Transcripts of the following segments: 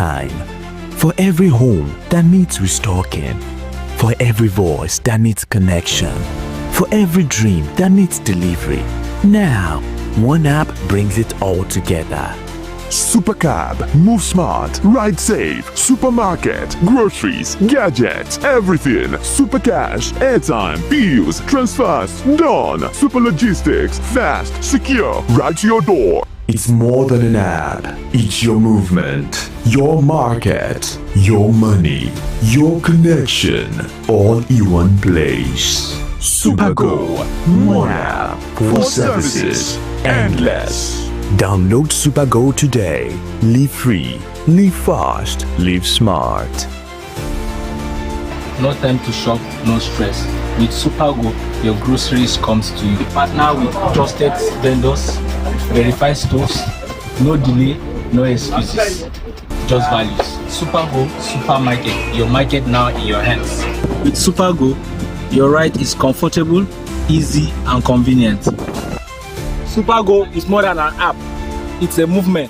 time. For every home that needs restocking. For every voice that needs connection. For every dream that needs delivery. Now, one app brings it all together. Supercab, move smart, ride safe, supermarket, groceries, gadgets, everything. Supercash, airtime, bills, transfers, done. Super logistics, fast, secure, right to your door. It's more than an app. It's your movement, your market, your money, your connection, all in one place. Supergo, one app for services endless. Download Supergo today. Live free, live fast, live smart. No time to shop, no stress. With Supergo, your groceries comes to you. Partner with trusted vendors, verified stores, no delay, no excuses, just values. Supergo Supermarket, your market now in your hands. With Supergo, your ride is comfortable, easy and convenient. Supergo is more than an app, it's a movement.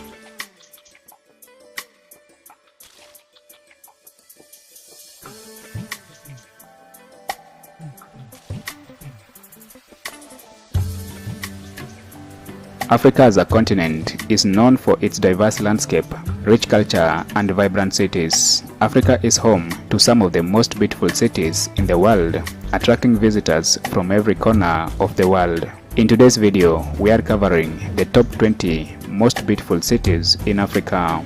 Africa as a continent is known for its diverse landscape, rich culture, and vibrant cities. Africa is home to some of the most beautiful cities in the world, attracting visitors from every corner of the world. In today's video, we are covering the top 20 most beautiful cities in Africa.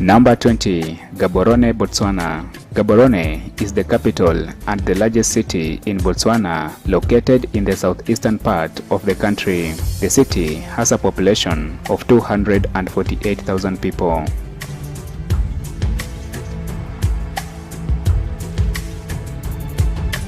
Number 20. Gaborone, Botswana. Gaborone is the capital and the largest city in Botswana, located in the southeastern part of the country. The city has a population of 248,000 people.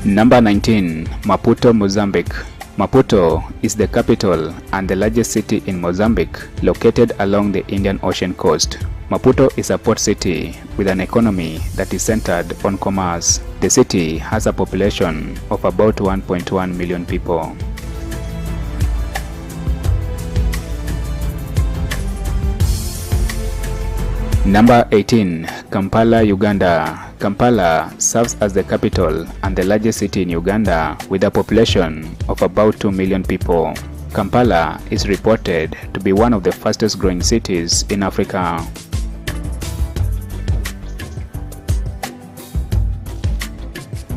Number 19. Maputo, Mozambique. Maputo is the capital and the largest city in Mozambique, located along the Indian Ocean coast. Maputo is a port city with an economy that is centered on commerce. The city has a population of about 1.1 million people. Number 18. Kampala, Uganda. Kampala serves as the capital and the largest city in Uganda with a population of about 2 million people. Kampala is reported to be one of the fastest growing cities in Africa.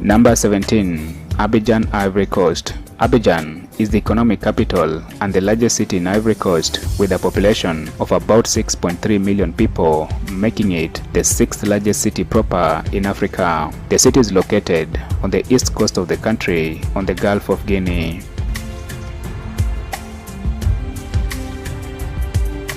Number 17. Abidjan, Ivory Coast. Abidjan is the economic capital and the largest city in Ivory Coast with a population of about 6.3 million people, making it the 6th largest city proper in Africa. The city is located on the east coast of the country on the Gulf of Guinea.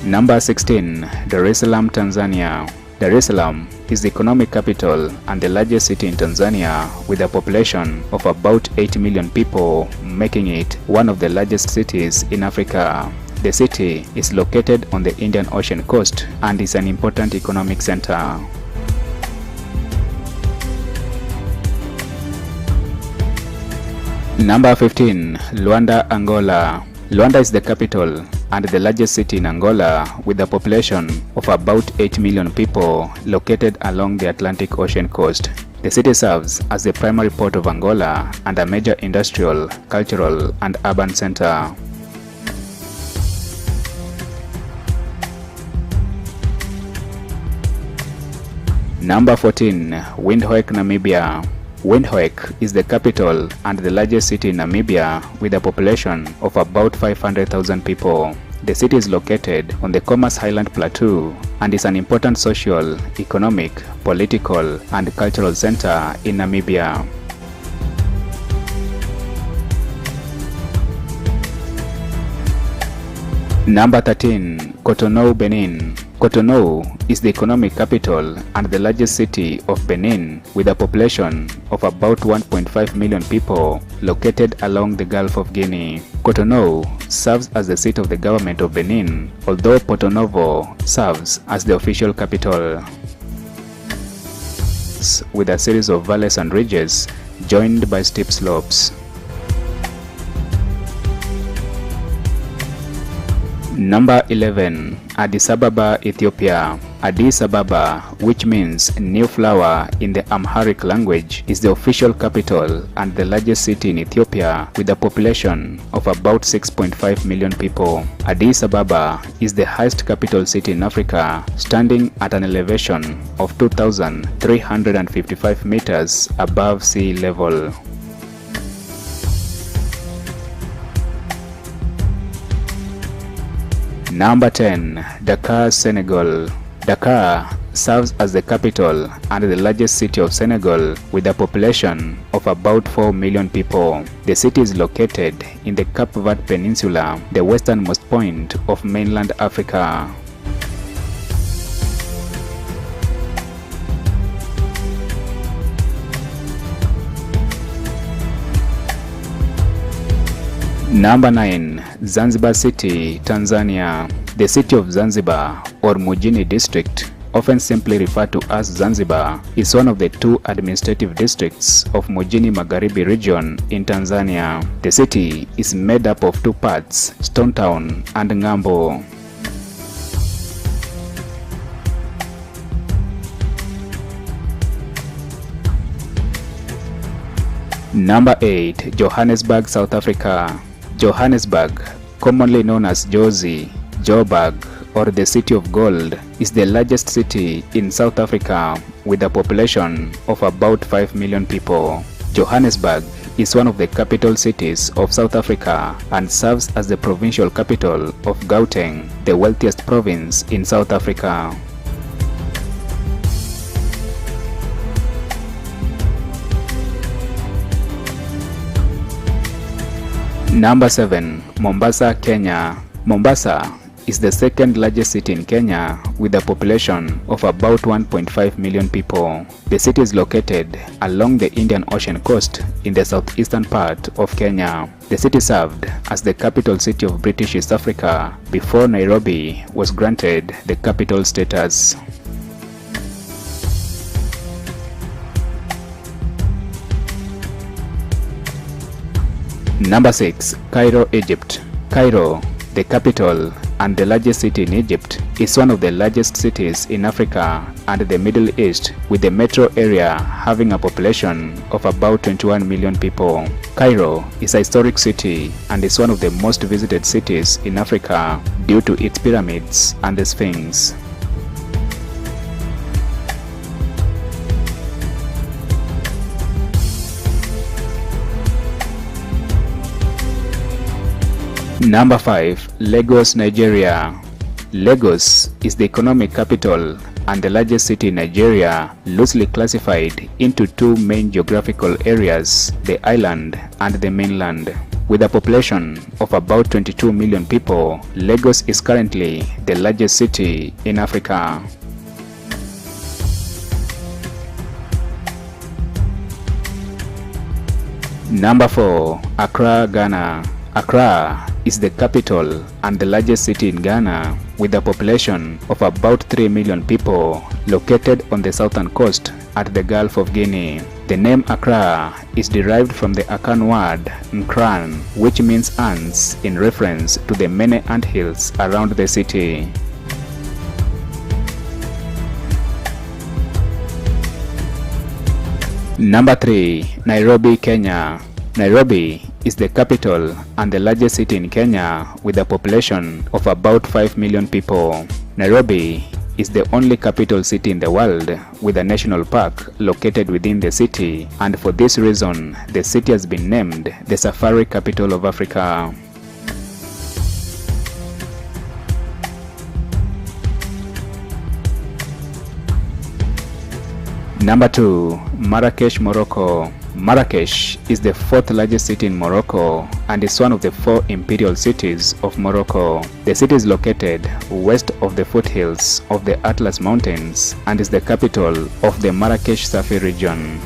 Number 16. Dar es Salaam, Tanzania. Dar es Salaam is the economic capital and the largest city in Tanzania with a population of about 8 million people, making it one of the largest cities in Africa. The city is located on the Indian Ocean coast and is an important economic center. Number 15. Luanda, Angola. Luanda is the capital and the largest city in Angola with a population of about 8 million people, located along the Atlantic Ocean coast. The city serves as the primary port of Angola and a major industrial, cultural, and urban center. Number 14. Windhoek, Namibia. Windhoek is the capital and the largest city in Namibia with a population of about 500,000 people. The city is located on the Comas Highland Plateau and is an important social, economic, political, and cultural center in Namibia. Number 13. Cotonou, Benin. Cotonou is the economic capital and the largest city of Benin, with a population of about 1.5 million people, located along the Gulf of Guinea. Cotonou serves as the seat of the government of Benin, although Porto Novo serves as the official capital, with a series of valleys and ridges joined by steep slopes. Number 11. Addis Ababa, Ethiopia. Addis Ababa, which means new flower in the Amharic language, is the official capital and the largest city in Ethiopia, with a population of about 6.5 million people. Addis Ababa is the highest capital city in Africa, standing at an elevation of 2,355 meters above sea level. Number 10. Dakar, Senegal. Dakar serves as the capital and the largest city of Senegal, with a population of about 4 million people. The city is located in the Cape Verde Peninsula, the westernmost point of mainland Africa. Number 9. Zanzibar City, Tanzania. The city of Zanzibar, or Mujini district, often simply referred to as Zanzibar, is one of the two administrative districts of Mujini Magharibi region in Tanzania. The city is made up of two parts, Stone Town and Ngambo. Number 8. Johannesburg, South Africa. Johannesburg, commonly known as Jozi, Joburg, or the City of Gold, is the largest city in South Africa, with a population of about 5 million people. Johannesburg is one of the capital cities of South Africa and serves as the provincial capital of Gauteng, the wealthiest province in South Africa. Number 7. Mombasa, Kenya. Mombasa is the second largest city in Kenya, with a population of about 1.5 million people. The city is located along the Indian Ocean coast in the southeastern part of Kenya. The city served as the capital city of British East Africa before Nairobi was granted the capital status. Number 6. Cairo, Egypt. Cairo, the capital and the largest city in Egypt, is one of the largest cities in Africa and the Middle East, with the metro area having a population of about 21 million people. Cairo is a historic city and is one of the most visited cities in Africa due to its pyramids and the Sphinx. Number 5. Lagos, Nigeria. Lagos is the economic capital and the largest city in Nigeria, loosely classified into two main geographical areas, the island and the mainland. With a population of about 22 million people, Lagos is currently the largest city in Africa. Number 4. Accra, Ghana. Accra is the capital and the largest city in Ghana, with a population of about 3 million people, located on the southern coast at the Gulf of Guinea. The name Accra is derived from the Akan word Nkran, which means ants, in reference to the many ant hills around the city. Number 3. Nairobi, Kenya. Nairobi is the capital and the largest city in Kenya, with a population of about 5 million people. Nairobi is the only capital city in the world with a national park located within the city, and for this reason, the city has been named the Safari Capital of Africa. Number 2. Marrakesh, Morocco. Marrakesh is the fourth largest city in Morocco and is one of the 4 imperial cities of Morocco. The city is located west of the foothills of the Atlas Mountains and is the capital of the Marrakesh Safi region.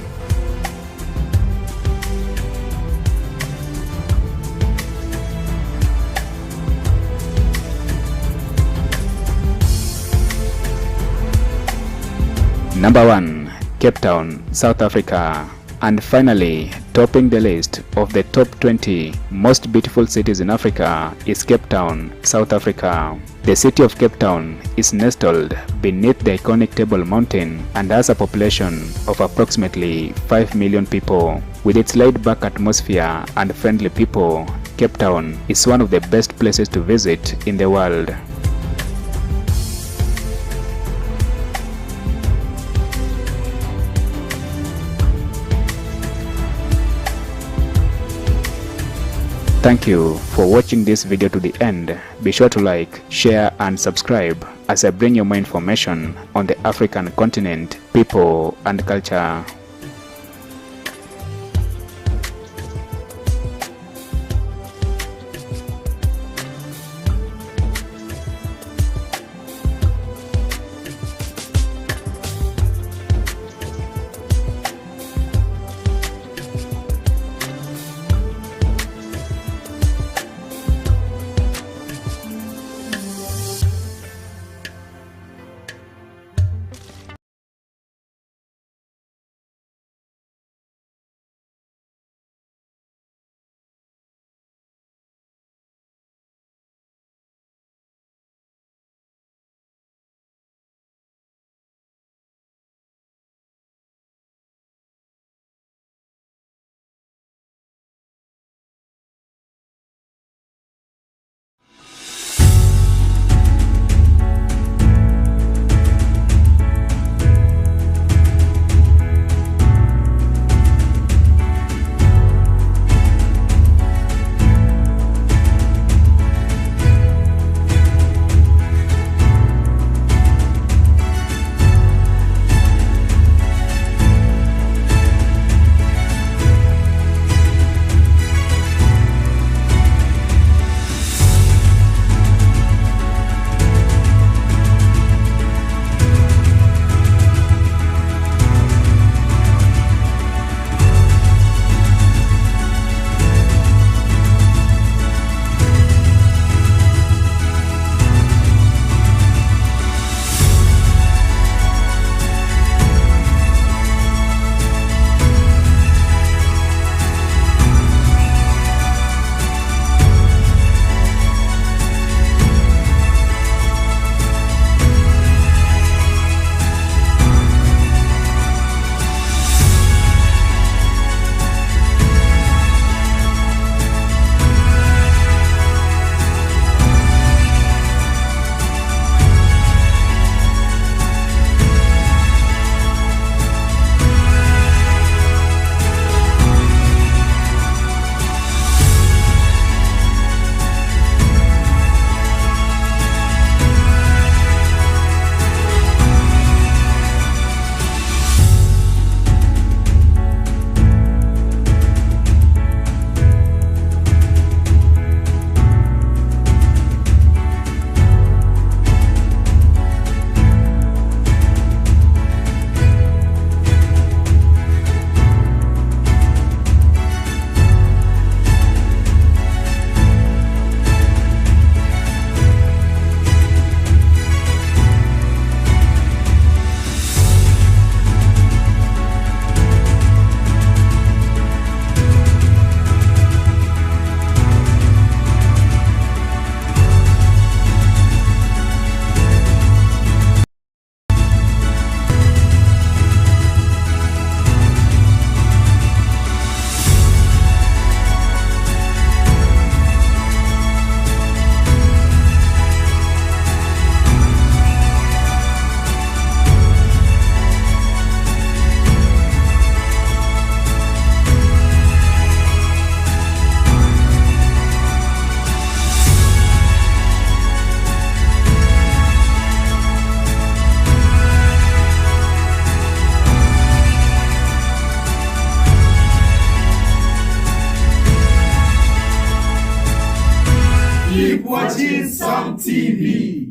Number 1. Cape Town, South Africa. And finally, topping the list of the top 20 most beautiful cities in Africa is Cape Town, South Africa. The city of Cape Town is nestled beneath the iconic Table Mountain and has a population of approximately 5 million people. With its laid-back atmosphere and friendly people, Cape Town is one of the best places to visit in the world. Thank you for watching this video to the end. Be sure to like, share and subscribe as I bring you more information on the African continent, people and culture. TV.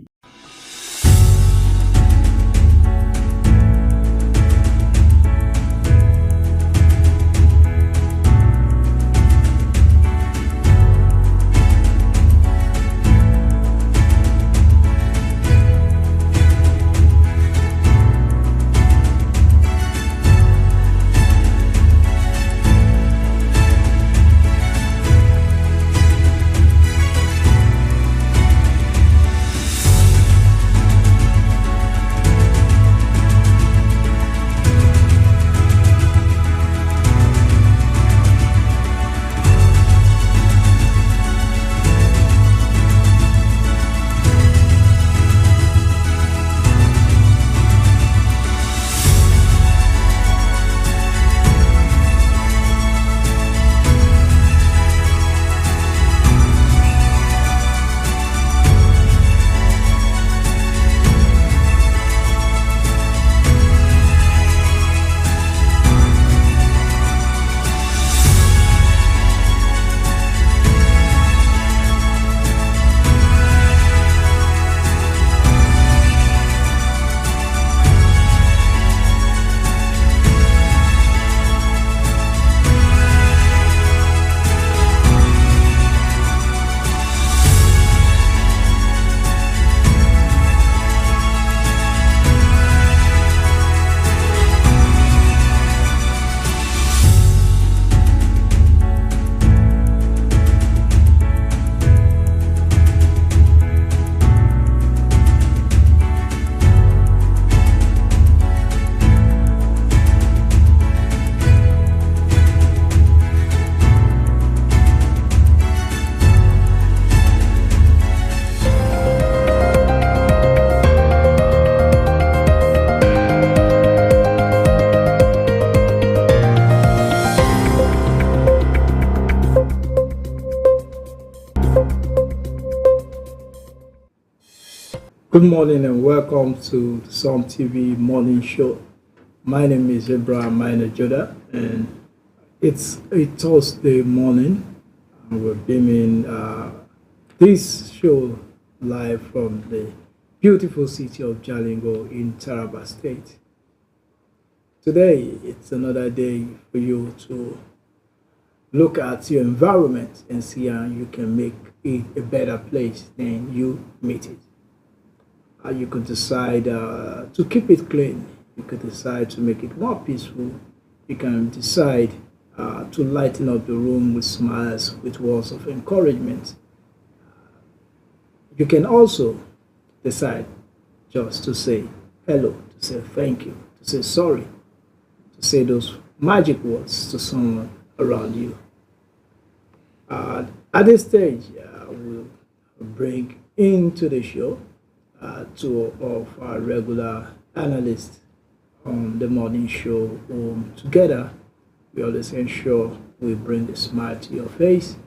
Good morning and welcome to the Psalm TV morning show. My name is Abraham Minor Joda and it's a Thursday morning. We're beaming this show live from the beautiful city of Jalingo in Taraba State. Today, it's another day for you to look at your environment and see how you can make it a better place than you made it. You could decide to keep it clean. You could decide to make it more peaceful. You can decide to lighten up the room with smiles, with words of encouragement. You can also decide just to say hello, to say thank you, to say sorry, to say those magic words to someone around you. At this stage, we'll bring into the show two of our regular analysts on the morning show. Together, we always ensure we bring a smile to your face,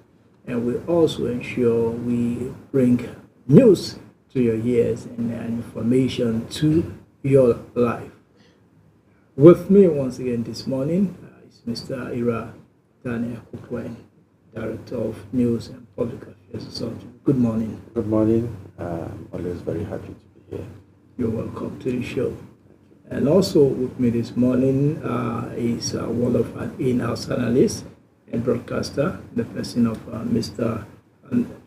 and we also ensure we bring news to your ears and information to your life. With me once again this morning is Mr. Ira Daniel Kukwen, Director of News and Public Affairs. Good morning. Good morning. I'm always very happy to be here. You're welcome to the show. And also with me this morning is one of our in-house analysts and broadcaster, the person of Mr.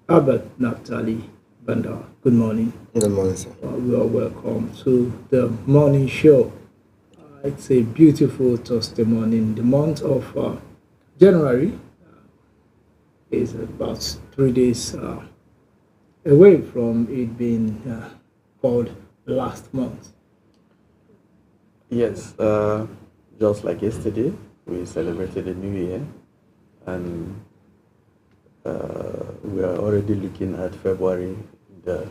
Albert Naftali Bandar. Good morning. Good morning, sir. You are welcome to the morning show. It's a beautiful Thursday morning. The month of January is about 3 days away from it being called last month. Yes, just like yesterday, we celebrated a new year, and we are already looking at February in the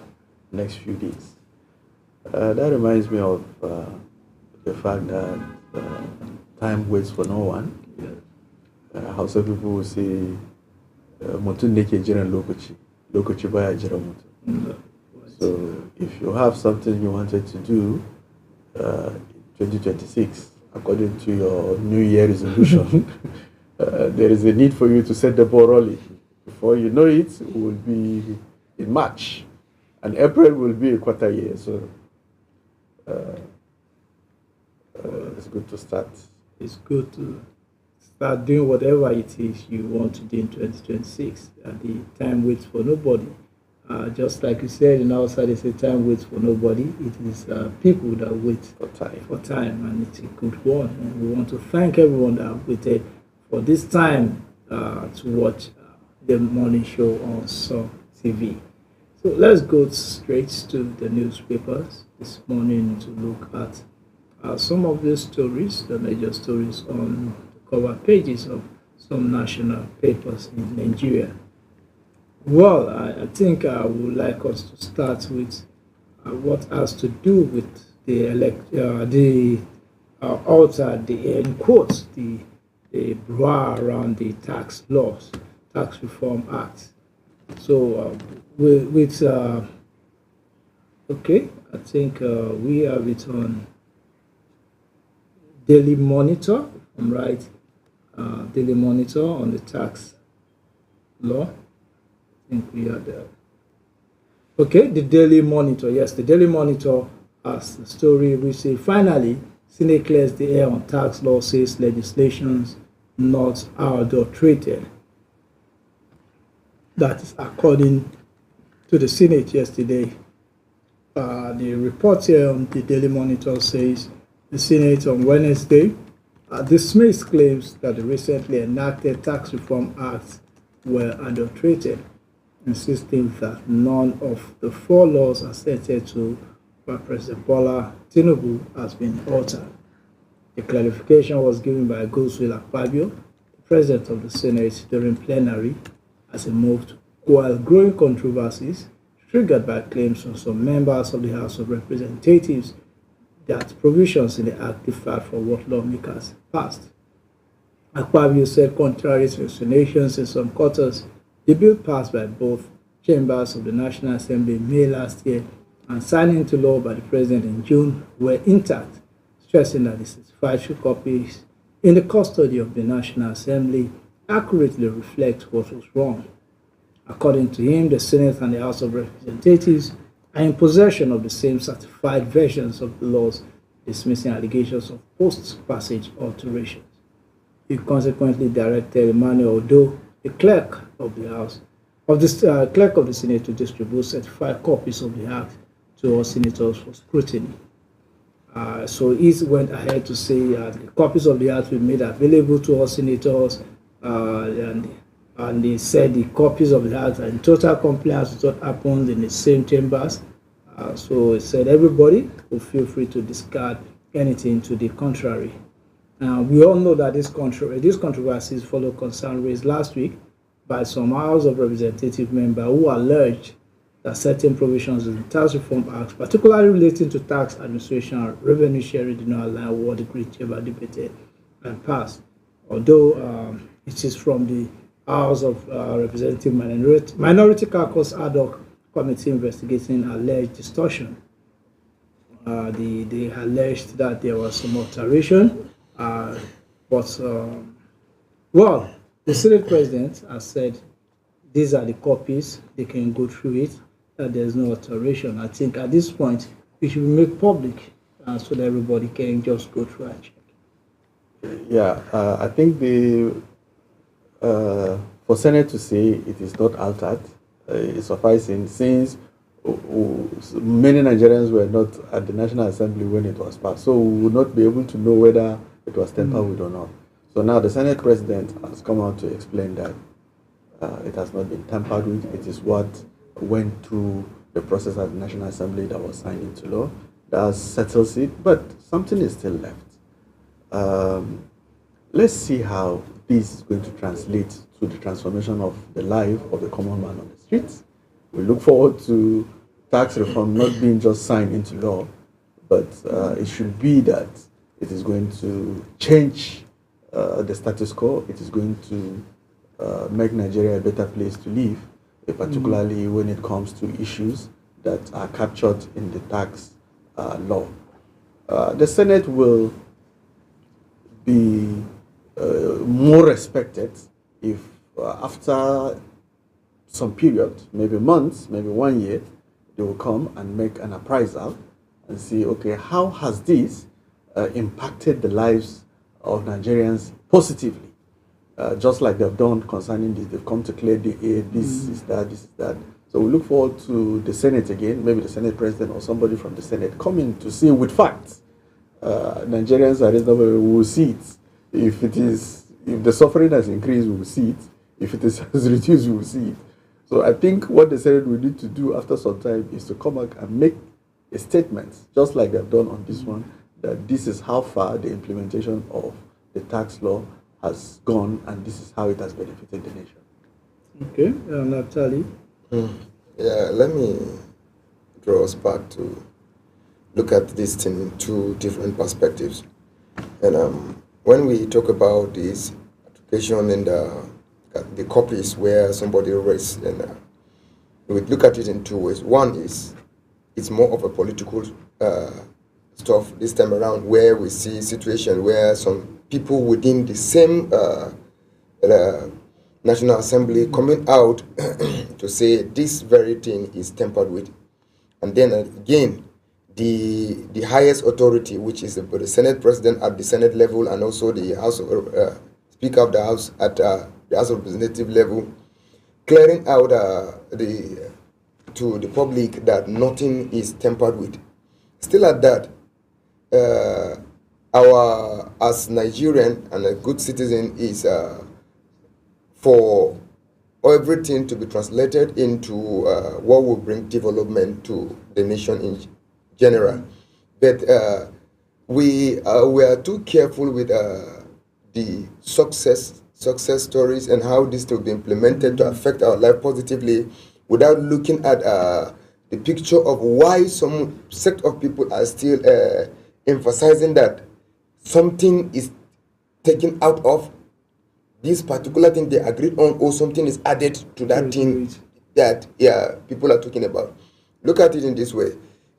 next few days. That reminds me of the fact that time waits for no one. How some people will say, "Mutum ne ke jiran lokaci, lokaci baya jiran mutum." So, if you have something you wanted to do in 2026, according to your New Year resolution, there is a need for you to set the ball rolling. Before you know it, we will be in March. And April will be a quarter year, so it's good to start. It's good to start doing whatever it is you want to do in 2026. And the time waits for nobody. Just like you said, in outside, they say time waits for nobody. It is people that wait for time, and it's a good one. And we want to thank everyone that waited for this time to watch the morning show on Sun TV. So let's go straight to the newspapers this morning to look at some of the stories, the major stories on the cover pages of some national papers in Nigeria. Well, I think I would like us to start with what has to do with the altered, in quotes, the brouhaha around the tax laws, Tax Reform Act. So, okay, I think we have it on Daily Monitor, if I'm right, Daily Monitor on the tax law. I think we are there. Okay, the Daily Monitor. Yes, the Daily Monitor has the story which says, finally, Senate clears the air on tax law, says legislations not adulterated. That is according to the Senate yesterday. The report here on the Daily Monitor says the Senate on Wednesday dismissed claims that the recently enacted Tax Reform Act were adulterated, insisting that none of the 4 laws assented to by President Bola Tinubu has been altered. The clarification was given by Godswill Akpabio, the President of the Senate, during plenary, as a move to quell growing controversies triggered by claims from some members of the House of Representatives that provisions in the Act differed from what lawmakers passed. Akpabio said, contrary to explanations in some quarters, the bill passed by both chambers of the National Assembly in May last year and signed into law by the President in June were intact, stressing that the certified copies in the custody of the National Assembly accurately reflect what was wrong. According to him, the Senate and the House of Representatives are in possession of the same certified versions of the laws, dismissing allegations of post-passage alterations. He consequently directed Emmanuel Odo, the clerk of the House, clerk of the Senate, to distribute certified copies of the Act to all senators for scrutiny. So he went ahead to say the copies of the Act will be made available to all senators, and he said the copies of the Act are in total compliance with what happened in the same chambers. So he said everybody will feel free to discard anything to the contrary. We all know that these controversies follow concern raised last week by some House of Representative members who alleged that certain provisions in the Tax Reform Act, particularly relating to tax administration and revenue sharing, did not align with what the Great Chamber debated and passed. Although it is from the House of Representative Minority Caucus Ad hoc Committee investigating alleged distortion. They alleged that there was some alteration, well, the Senate President has said these are the copies, they can go through it, that there's no alteration. I think at this point, we should make public so that everybody can just go through and check. Yeah, I think for Senate to say it is not altered is sufficing, since many Nigerians were not at the National Assembly when it was passed, so we would not be able to know whether it was tampered with or not. So now the Senate President has come out to explain that it has not been tampered with. It is what went through the process at the National Assembly that was signed into law. That settles it, but something is still left. Let's see how this is going to translate to the transformation of the life of the common man on the streets. We look forward to tax reform not being just signed into law, but it should be that it is going to change the status quo. It is going to make Nigeria a better place to live, particularly when it comes to issues that are captured in the tax law. The Senate will be more respected if after some period, maybe months, maybe 1 year, they will come and make an appraisal and see, okay, how has this impacted the lives of Nigerians positively? Just like they've done concerning this, they've come to clear the air, this is that, this is that. So we look forward to the Senate again, maybe the Senate President or somebody from the Senate coming to see with facts. Nigerians are reasonable, we will see it. If the suffering has increased, we will see it. If it has reduced, we will see it. So I think what the Senate will need to do after some time is to come back and make a statement, just like they've done on this one, that this is how far the implementation of the tax law has gone, and this is how it has benefited the nation. Okay, Natalie. Yeah, let me draw us back to look at this thing in two different perspectives. And when we talk about this application in the copies where somebody raised, and we look at it in two ways. One is it's more of a political stuff this time around, where we see a situation where some people within the same National Assembly coming out to say this very thing is tampered with. And then again, the highest authority, which is the Senate President at the Senate level, and also the House Speaker of the House at the House of Representative level, clearing out to the public that nothing is tampered with. Still at that, as Nigerian and a good citizen is for everything to be translated into what will bring development to the nation in general. But we are too careful with the success stories and how this will be implemented to affect our life positively, without looking at the picture of why some sect of people are still emphasizing that something is taken out of this particular thing they agreed on, or something is added to that thing that people are talking about. Look at it in this way.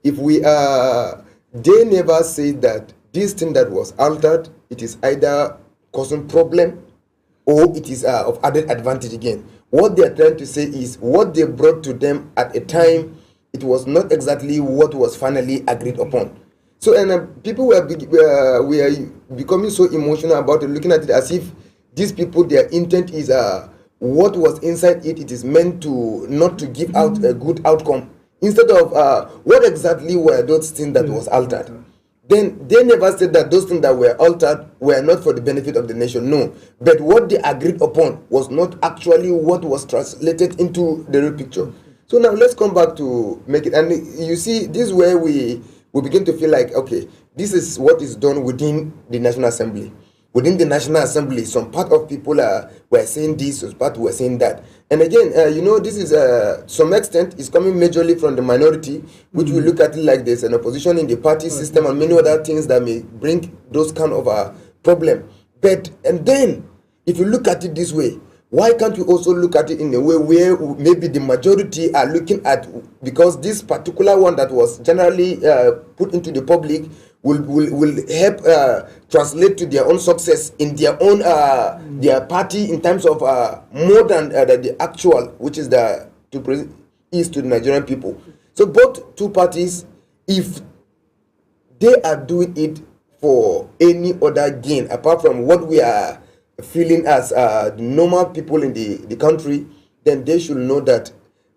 If they never say that this thing that was altered, it is either causing problem or it is of added advantage again. What they are trying to say is what they brought to them at a time, it was not exactly what was finally agreed upon. So, and people we are becoming so emotional about it, looking at it as if these people, their intent is what was inside it. It is meant to not to give out a good outcome, instead of what exactly were those things that was altered. Then they never said that those things that were altered were not for the benefit of the nation. No, but what they agreed upon was not actually what was translated into the real picture. So now let's come back to make it. And you see, this is where we begin to feel like, okay, this is what is done within the National Assembly. Within the National Assembly, some part of people were saying this, some part were saying that. And again, this is some extent is coming majorly from the minority, which we look at it like there's an opposition in the party system and many other things that may bring those kind of problem. And then, if you look at it this way, why can't we also look at it in a way where maybe the majority are looking at, because this particular one that was generally put into the public will help translate to their own success in their own their party in terms of more than the actual, which is to the Nigerian people. So both two parties, if they are doing it for any other gain apart from what we are feeling as the normal people in the country, then they should know that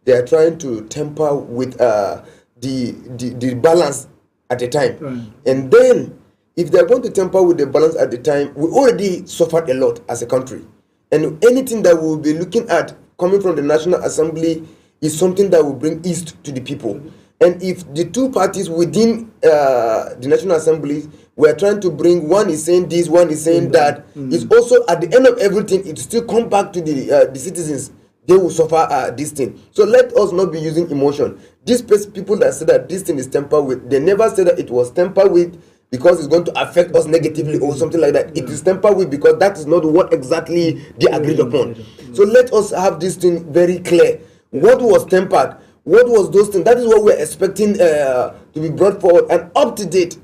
they are trying to tamper with the balance at the time. Right. And then if they are going to tamper with the balance at the time, we already suffered a lot as a country. And anything that we will be looking at coming from the National Assembly is something that will bring ease to the people. And if the two parties within the National Assembly were trying to bring, one is saying this, one is saying that, it's also at the end of everything, it still come back to the citizens. They will suffer this thing. So let us not be using emotion. These people that say that this thing is tampered with, they never said that it was tampered with because it's going to affect us negatively or something like that. It is tampered with because that is not what exactly they agreed upon. So let us have this thing very clear. What was tampered? What was those things? That is what we're expecting to be brought forward and up to date.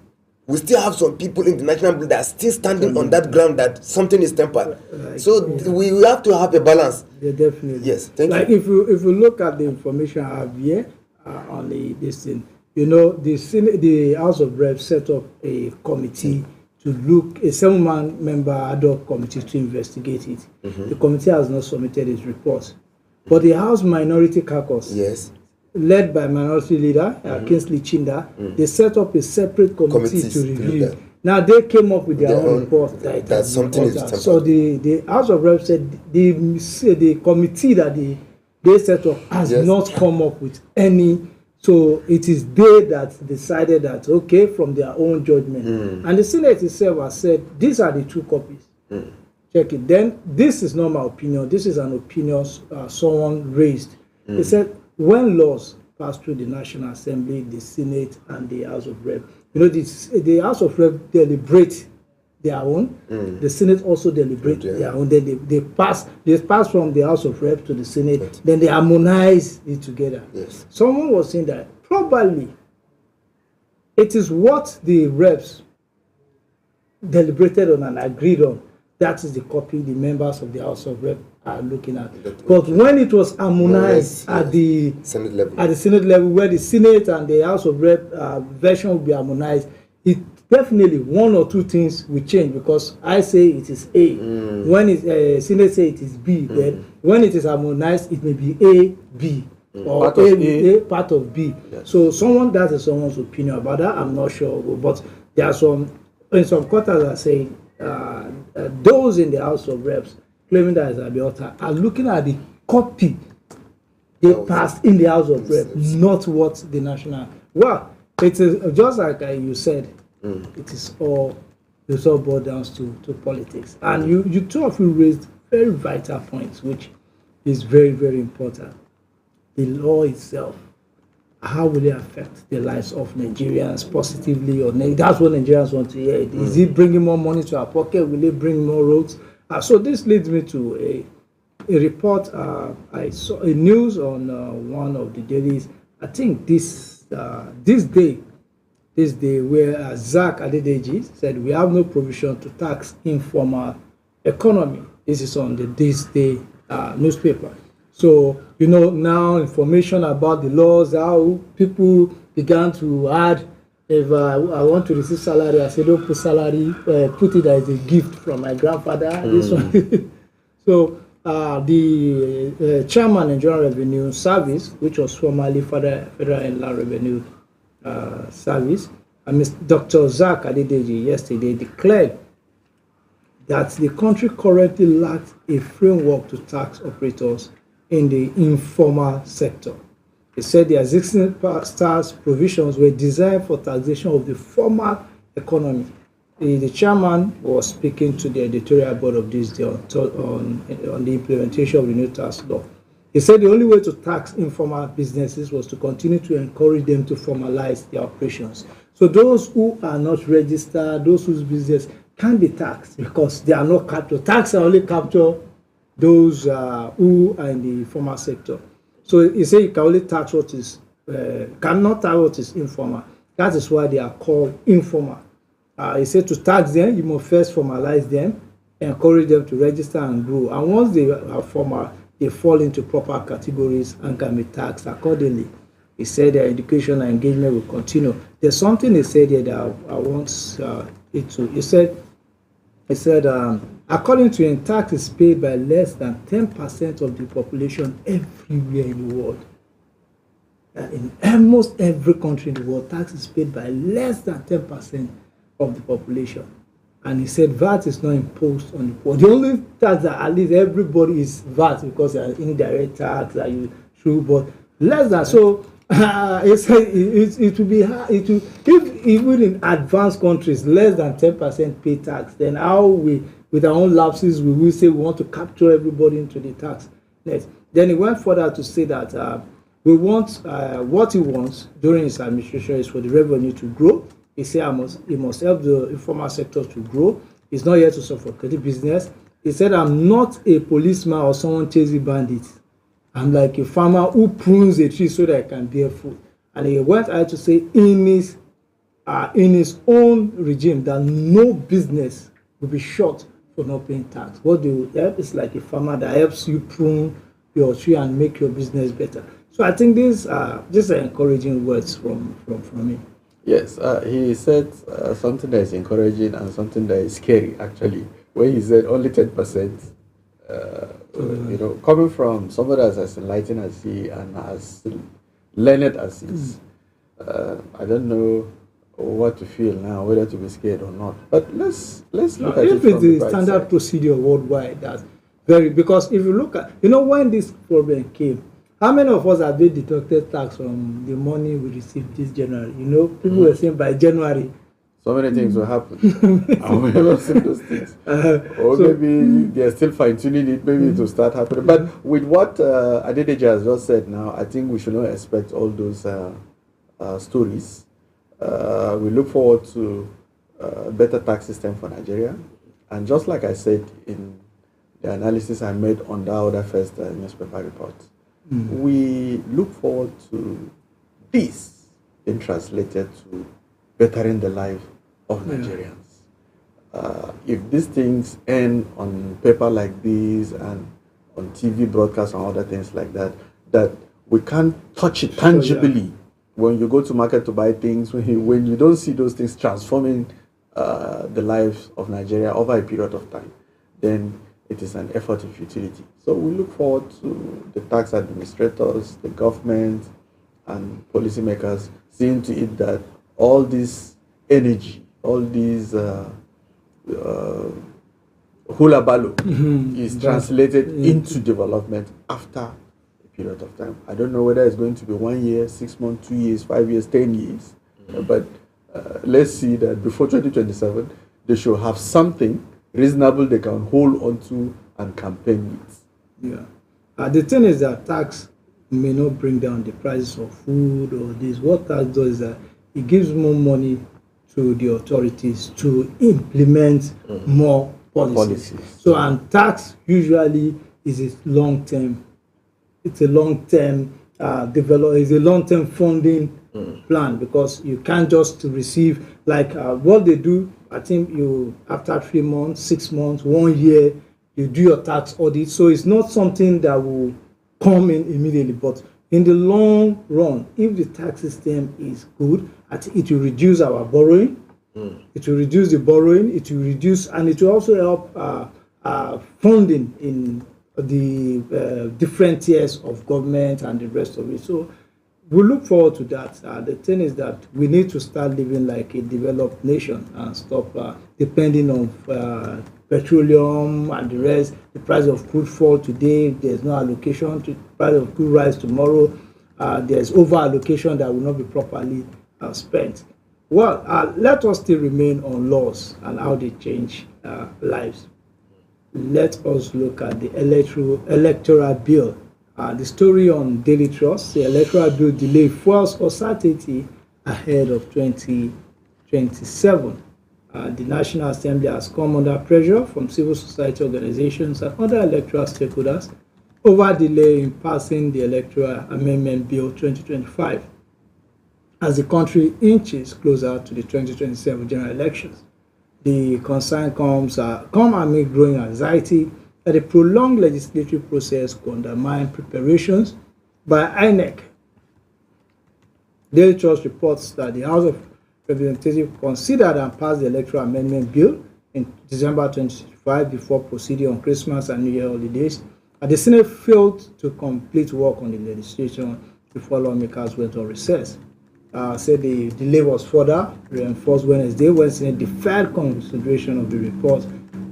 We still have some people in the National Assembly that are still standing on that ground that something is tempered. So we have to have a balance. Yeah, definitely. Yes, thank you. If you look at the information I have here, on this thing. You know, the House of Reps set up a committee to look, a 7-man member ad hoc committee to investigate it. The committee has not submitted its report. But the House Minority Caucus, led by Minority Leader Kingsley Chinda, they set up a separate committee to review. Now they came up with their own report that something is. So the House of Reps said the committee that they set up has not come up with any. So it is they that decided that, okay, from their own judgment. And the Senate itself has said these are the 2 copies. Check it. Then this is not my opinion. This is an opinion someone raised. They said when laws pass through the National Assembly, the Senate, and the House of Reps, you know, the House of Reps deliberate their own. The Senate also deliberate their own. Then they pass from the House of Reps to the Senate. Then they harmonize it together. Someone was saying that probably it is what the reps deliberated on and agreed on. That is the copy the members of the House of Reps are looking at. But when it was harmonized at the Senate level, where the Senate and the House of Reps version will be harmonized, it definitely 1 or 2 things will change, because I say it is A. When Senate say it is B, then when it is harmonized, it may be A, B, or part of B. So that is someone's opinion about that. I'm not sure, but there are in some quarters are saying those in the House of Reps claiming that Abiota are looking at the copy they passed in the House of Reps, not what the national. Well, it is just like you said. It all boils down to politics. And you 2 of you raised very vital points, which is very, very important. The law itself, how will it affect the lives of Nigerians positively or negatively? That's what Nigerians want to hear. Is it bringing more money to our pocket? Will it bring more roads? So this leads me to a report. I saw a news on one of the dailies. I think this day where Zach Adedeji said we have no provision to tax informal economy. This is on the This Day newspaper. So, you know, now information about the laws, how people began to add, if I want to receive salary, I say don't put salary, put it as a gift from my grandfather. This one. So the chairman in General Revenue Service, which was formerly Federal Inland Revenue Service, Dr. Zach Adedeji yesterday declared that the country currently lacks a framework to tax operators in the informal sector. He said the existing tax provisions were designed for taxation of the formal economy. The chairman was speaking to the editorial board of this day on the implementation of the new tax law. He said the only way to tax informal businesses was to continue to encourage them to formalize their operations. So those who are not registered, those whose business can be taxed because they are not captured. Tax are only capture those who are in the formal sector. So he said you can only tax what is, cannot tax what is informal. That is why they are called informal. He said to tax them, you must first formalize them, encourage them to register and grow. And once they are formal, they fall into proper categories and can be taxed accordingly. He said their education and engagement will continue. There's something he said here that I want it to. He said, according to him, tax is paid by less than 10% of the population everywhere in the world. In almost every country in the world, tax is paid by less than 10% of the population. And he said VAT is not imposed on the poor. The only tax that at least everybody is VAT because they are indirect tax that you through, but less than so. It will be hard. It will, if even in advanced countries less than 10% pay tax, then how we with our own lapses we will say we want to capture everybody into the tax net. Then he went further to say that we want what he wants during his administration is for the revenue to grow. He said he must help the informal sector to grow. He's not here to suffocate business. He said, I'm not a policeman or someone chasing bandits. I'm like a farmer who prunes a tree so that I can bear fruit. And he went out to say in his own regime that no business will be short for not paying tax. What they will help is like a farmer that helps you prune your tree and make your business better. So So I think these are encouraging words from him. Yes, he said something that is encouraging and something that is scary, actually, when he said only 10%. You know, coming from somebody as enlightened as he and as learned as he is, I don't know what to feel now, whether to be scared or not. But let's look at it if from it's the the bright standard side. procedure worldwide, that's because if you look at, when this problem came, how many of us have been deducted tax from the money we received this January? People were saying by January. So many things will happen. And we haven't seen those things. Or maybe they're still fine-tuning it, maybe it will start happening. But with what Adedeji has just said now, I think we should not expect all those stories. We look forward to a better tax system for Nigeria. And just like I said in the analysis I made on that other first newspaper report, we look forward to this being translated to bettering the life of Nigerians. If these things end on paper like this and on TV broadcasts and other things like that, that we can't touch it tangibly. When you go to market to buy things, when you don't see those things transforming the lives of Nigeria over a period of time, then it is an effort in futility. So we look forward to the tax administrators, the government, and policymakers seeing to it that all this energy, all these hula baloo is translated into development after a period of time. I don't know whether it's going to be 1 year, 6 months, 2 years, 5 years, 10 years, but let's see that before 2027, they should have something reasonable they can hold on to and campaign with. Yeah. The thing is that tax may not bring down the prices of food or this. What tax does is that it gives more money to the authorities to implement more policies. So, and tax usually is a long-term. It's a long-term it's a long-term funding plan, because you can't just receive like what they do. I think you after 3 months, 6 months, 1 year, you do your tax audit. So it's not something that will come in immediately, but in the long run, if the tax system is good, I think it will reduce our borrowing. It will reduce the borrowing. It will reduce, and it will also help funding in the different tiers of government and the rest of it. So we look forward to that. The thing is that we need to start living like a developed nation and stop depending on petroleum and the rest. The price of crude fall today, there's no allocation. To the price of crude rise tomorrow, there's over allocation that will not be properly spent. Well, let us still remain on laws and how they change lives. Let us look at the electoral bill. The story on Daily Trust, the electoral bill delay fuels uncertainty ahead of 2027. The National Assembly has come under pressure from civil society organizations and other electoral stakeholders over delay in passing the Electoral Amendment Bill 2025 as the country inches closer to the 2027 general elections. The concern comes amid growing anxiety that a prolonged legislative process could undermine preparations by INEC. Daily Trust reports that the House of Representatives considered and passed the Electoral Amendment Bill in December 2025 before proceeding on Christmas and New Year holidays, and the Senate failed to complete work on the legislation before lawmakers went on recess. Said the delay was further reinforced Wednesday when Senate deferred consideration of the report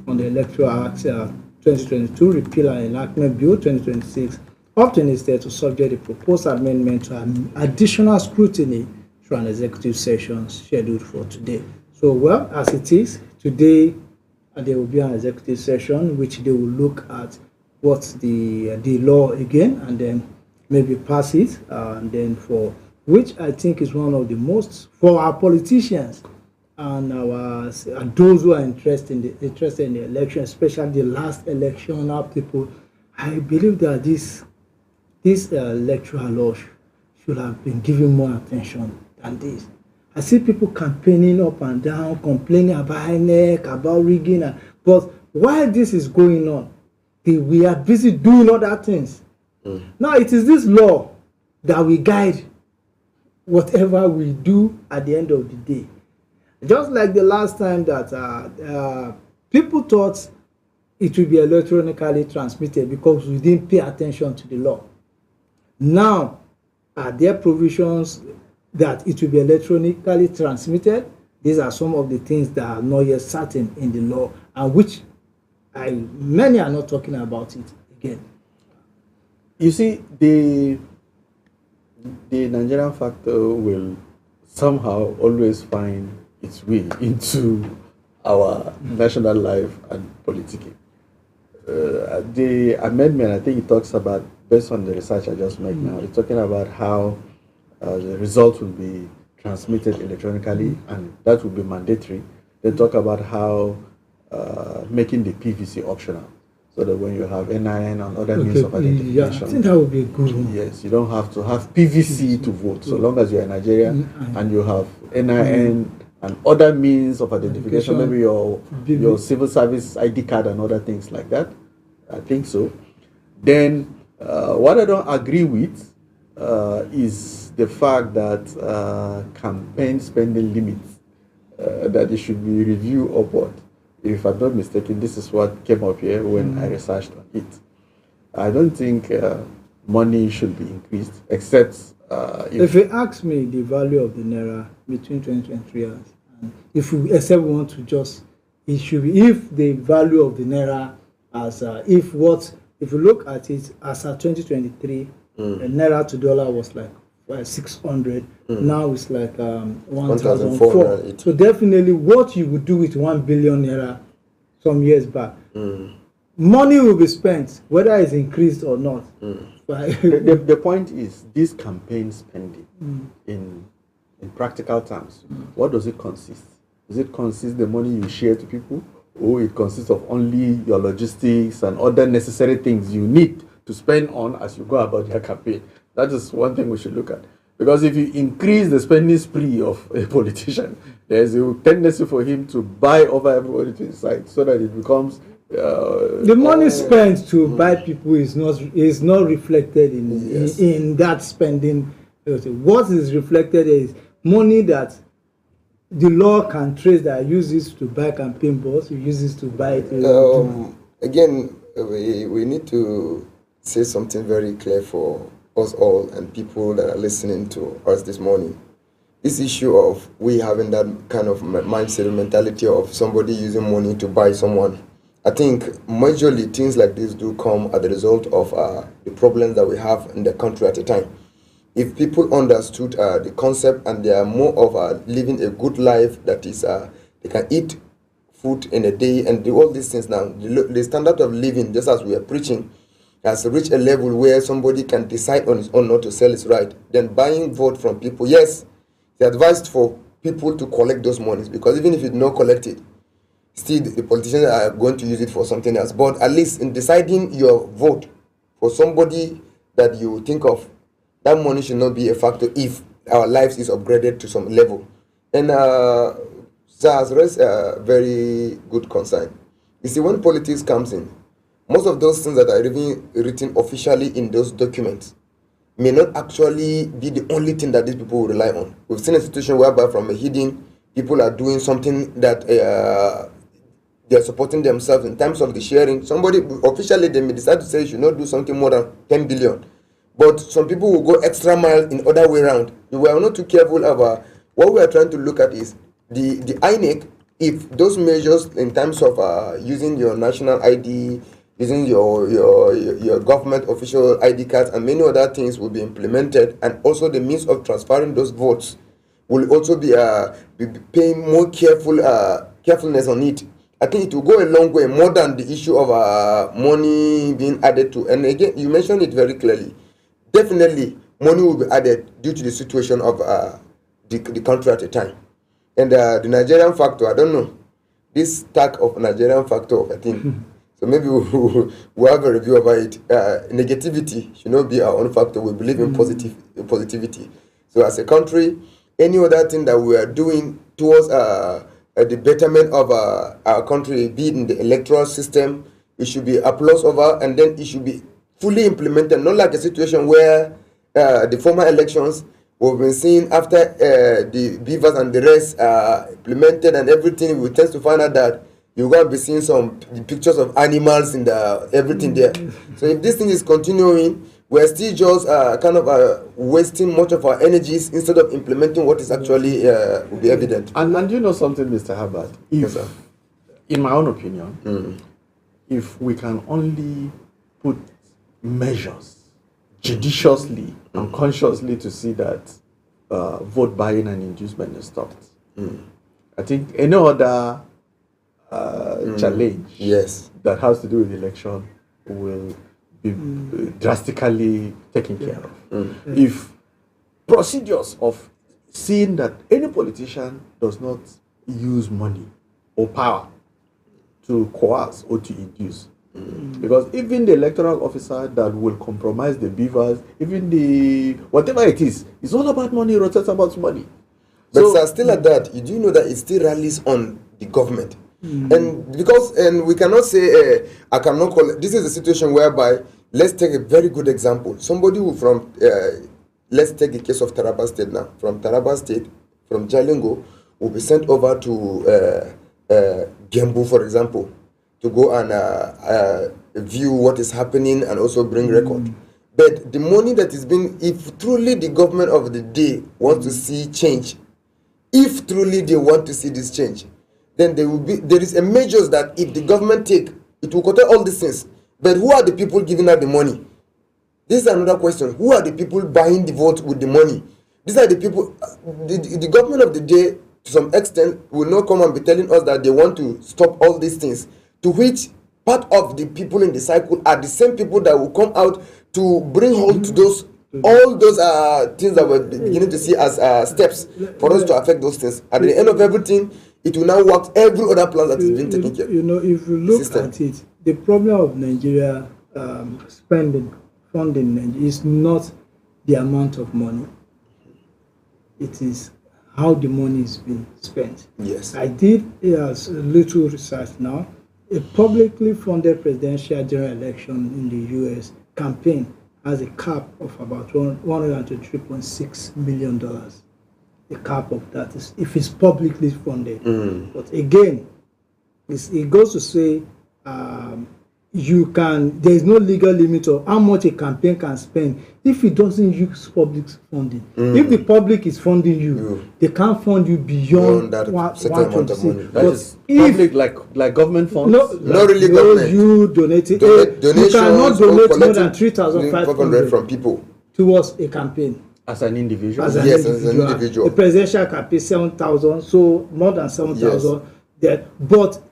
on the Electoral Act 2022 Repeal and Enactment Bill 2026, opting instead to subject the proposed amendment to an additional scrutiny through an executive session scheduled for today. So, well, as it is, today there will be an executive session which they will look at what's the law again and then maybe pass it, and then for which I think is one of the most, for our politicians and those who are interested in the election, especially the last election, our people, I believe that this electoral law should have been given more attention than this. I see people campaigning up and down, complaining about INEC, about rigging, but while this is going on, we are busy doing other things. Now it is this law that will guide whatever we do at the end of the day. Just like the last time that people thought it will be electronically transmitted because we didn't pay attention to the law. Now, are there provisions that it will be electronically transmitted? These are some of the things that are not yet certain in the law, and which many are not talking about it again. You see, the Nigerian factor will somehow always find its way into our national life and politicking. The amendment, I think it talks about, based on the research I just made now, it's talking about how the results will be transmitted electronically, and that will be mandatory. They talk about how making the PVC optional, so that when you have NIN and other means of identification, yeah, I think that would be a good one. Yes, you don't have to have PVC to vote, so long as you're in Nigeria and you have NIN and other means of identification, maybe your civil service ID card and other things like that. I think so. Then what I don't agree with is the fact that campaign spending limits, that it should be reviewed upward. If I'm not mistaken, this is what came up here when I researched on it. I don't think money should be increased, except if you ask me the value of the Naira between 2023 and if we want to just, it should be, if the value of the Naira as if you look at it as at 2023, Naira to dollar was like 600. Now it's like 1,400. So definitely, what you would do with 1 billion Naira some years back, money will be spent, whether it's increased or not. The point is, this campaign spending, in practical terms, what does it consist? Does it consist the money you share to people, or it consists of only your logistics and other necessary things you need to spend on as you go about your campaign? That is one thing we should look at. Because if you increase the spending spree of a politician, there's a tendency for him to buy over everybody to his side, so that it becomes the money spent to buy people is not reflected in that spending. What is reflected is money that the law can trace, that uses to buy campaign balls, uses to buy. Again, we need to say something very clear for us all and people that are listening to us this morning. This issue of we having that kind of mindset or mentality of somebody using money to buy someone, I think majorly things like this do come as a result of the problems that we have in the country at the time. If people understood the concept and they are more of living a good life, that is, they can eat food in a day and do all these things now, the standard of living, just as we are preaching, has reached a level where somebody can decide on his own not to sell his right. Then buying vote from people, yes, it's advised for people to collect those monies, because even if you do not collect it, still the politicians are going to use it for something else. But at least in deciding your vote for somebody that you think of, that money should not be a factor if our lives is upgraded to some level. And Sir has raised a very good concern. You see, when politics comes in, most of those things that are even written officially in those documents may not actually be the only thing that these people will rely on. We've seen a situation whereby from a hidden, people are doing something that they are supporting themselves in terms of the sharing. Somebody, officially, they may decide to say you should not do something more than 10 billion. But some people will go extra mile in other way around. We are not too careful about what we are trying to look at is the INEC, if those measures in terms of using your national ID, using your government official ID cards and many other things will be implemented, and also the means of transferring those votes will also be paying more carefulness on it. I think it will go a long way, more than the issue of money being added to. And again, you mentioned it very clearly. Definitely, money will be added due to the situation of the country at the time. And the Nigerian factor, I don't know. This tag of Nigerian factor, I think. So maybe we'll have a review about it. Negativity should not be our own factor. We believe in positivity. So as a country, any other thing that we are doing towards the betterment of our country, be it in the electoral system, it should be applause over, and then it should be fully implemented. Not like a situation where the former elections, we've been seeing after the beavers and the rest implemented and everything, we tend to find out that you're going to be seeing some pictures of animals in the everything there. So if this thing is continuing, we're still just kind of wasting much of our energies instead of implementing what is actually will be evident. And you know something, Mr. Herbert? Yes, sir. In my own opinion, if we can only put measures judiciously and consciously to see that vote buying and inducement is stopped, I think any other challenge that has to do with election will be drastically taken care of. If procedures of seeing that any politician does not use money or power to coerce or to induce, because even the electoral officer that will compromise the beavers, even the whatever it is, it's all about money, rotates about money. But so, sir, still at that, you do know that it still rallies on the government. And we cannot say I cannot call it. This is a situation whereby, let's take a very good example. Somebody who from let's take the case of Taraba State now. From Taraba State, from Jalingo, will be sent over to Gembu, for example, to go and view what is happening and also bring record. But the money that is being, if truly the government of the day wants to see change, if truly they want to see this change, then there is a measures that if the government take, it will curtail all these things. But who are the people giving out the money? This is another question. Who are the people buying the vote with the money? These are the people, the government of the day, to some extent, will not come and be telling us that they want to stop all these things, to which part of the people in the cycle are the same people that will come out to bring hold to those, all those things that we're beginning to see as steps for us to affect those things. At the end of everything, it will now work every other plan that is being taken care of. You know, if you look at it, the problem of Nigeria funding is not the amount of money. It is how the money is being spent. Yes. I did a little research now. A publicly funded presidential general election in the U.S. campaign has a cap of about $123.6 million. The cap of that is if it's publicly funded. But again, it goes to say there is no legal limit of how much a campaign can spend if it doesn't use public funding. If the public is funding you, they can't fund you beyond that certain amount of money. That is public, like government funds. Not really government. You donated. You cannot donate more than 3,500 from people towards a campaign. As an individual? As an individual. The presidential campaign, 7,000, so more than 7,000. Yes. But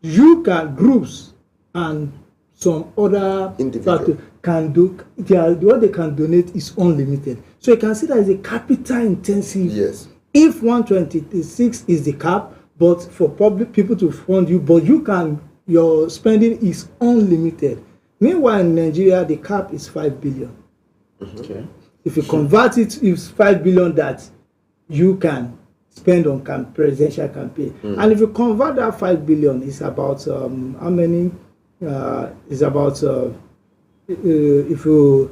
you can, groups and some other factors can do, what they can donate is unlimited. So you can see that it's a capital intensive. Yes. If 126 is the cap, but for public people to fund you, but your spending is unlimited. Meanwhile, in Nigeria, the cap is 5 billion. Okay. If you convert it, it's 5 billion that you can spend on presidential campaign. And if you convert that 5 billion, it's about how many? It's about if you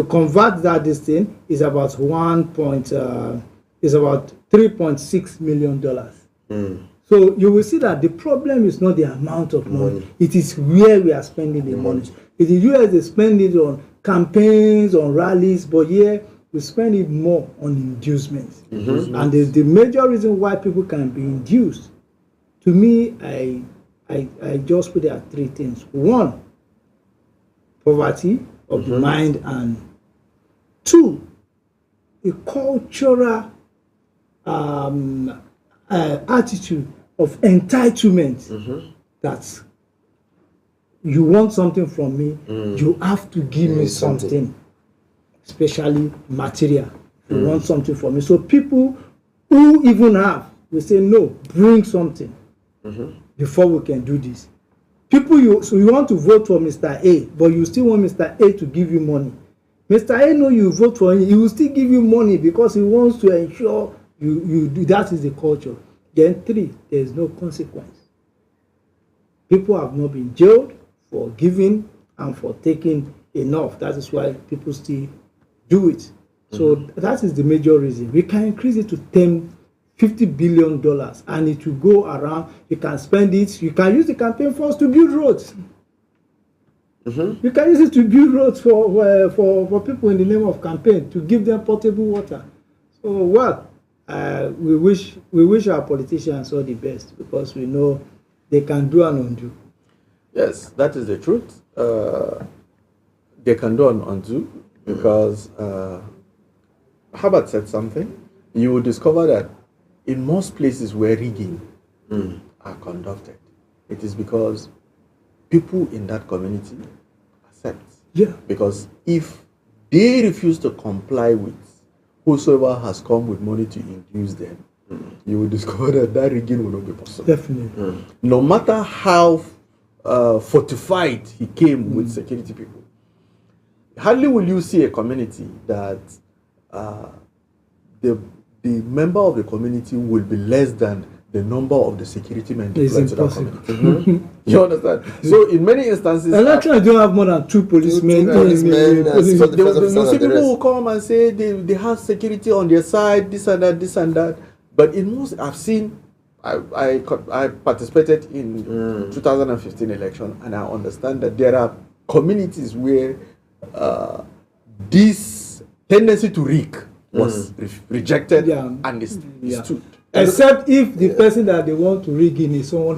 convert that this thing is about is about $3.6 million. So you will see that the problem is not the amount of money. It is where we are spending the money. In the US, they spend it on campaigns, on rallies, but here we spend it more on inducements. And the major reason why people can be induced, to me, I just put there 3 things. 1, poverty of the mind, and 2, a cultural attitude of entitlement that you want something from me, you have to give me something, especially material. You want something from me. So people who even have will say, no, bring something before we can do this. So you want to vote for Mr. A, but you still want Mr. A to give you money. Mr. A know you vote for him, he will still give you money because he wants to ensure you do. That is the culture. Then 3, there is no consequence. People have not been jailed for giving and for taking enough. That is why people still do it. So that is the major reason. We can increase it to $50 billion, and it will go around. You can spend it. You can use the campaign funds to build roads. You can use it to build roads for people in the name of campaign, to give them potable water. So we wish our politicians all the best, because we know they can do and undo. Yes, that is the truth. They can do and undo, because Herbert said something. You will discover that in most places where rigging are conducted, it is because people in that community accept. Yeah. Because if they refuse to comply with whosoever has come with money to induce them, you will discover that rigging will not be possible. Definitely. No matter how fortified he came with security people, hardly will you see a community that the member of the community will be less than the number of the security men deployed to that community. You understand? So in many instances, Elections don't have more than 2 policemen. you see people will come and say they have security on their side, this and that. But in most, I've seen, I participated in 2015 election, and I understand that there are communities where this tendency to rig was rejected and is stood. Except if the person that they want to rig in is someone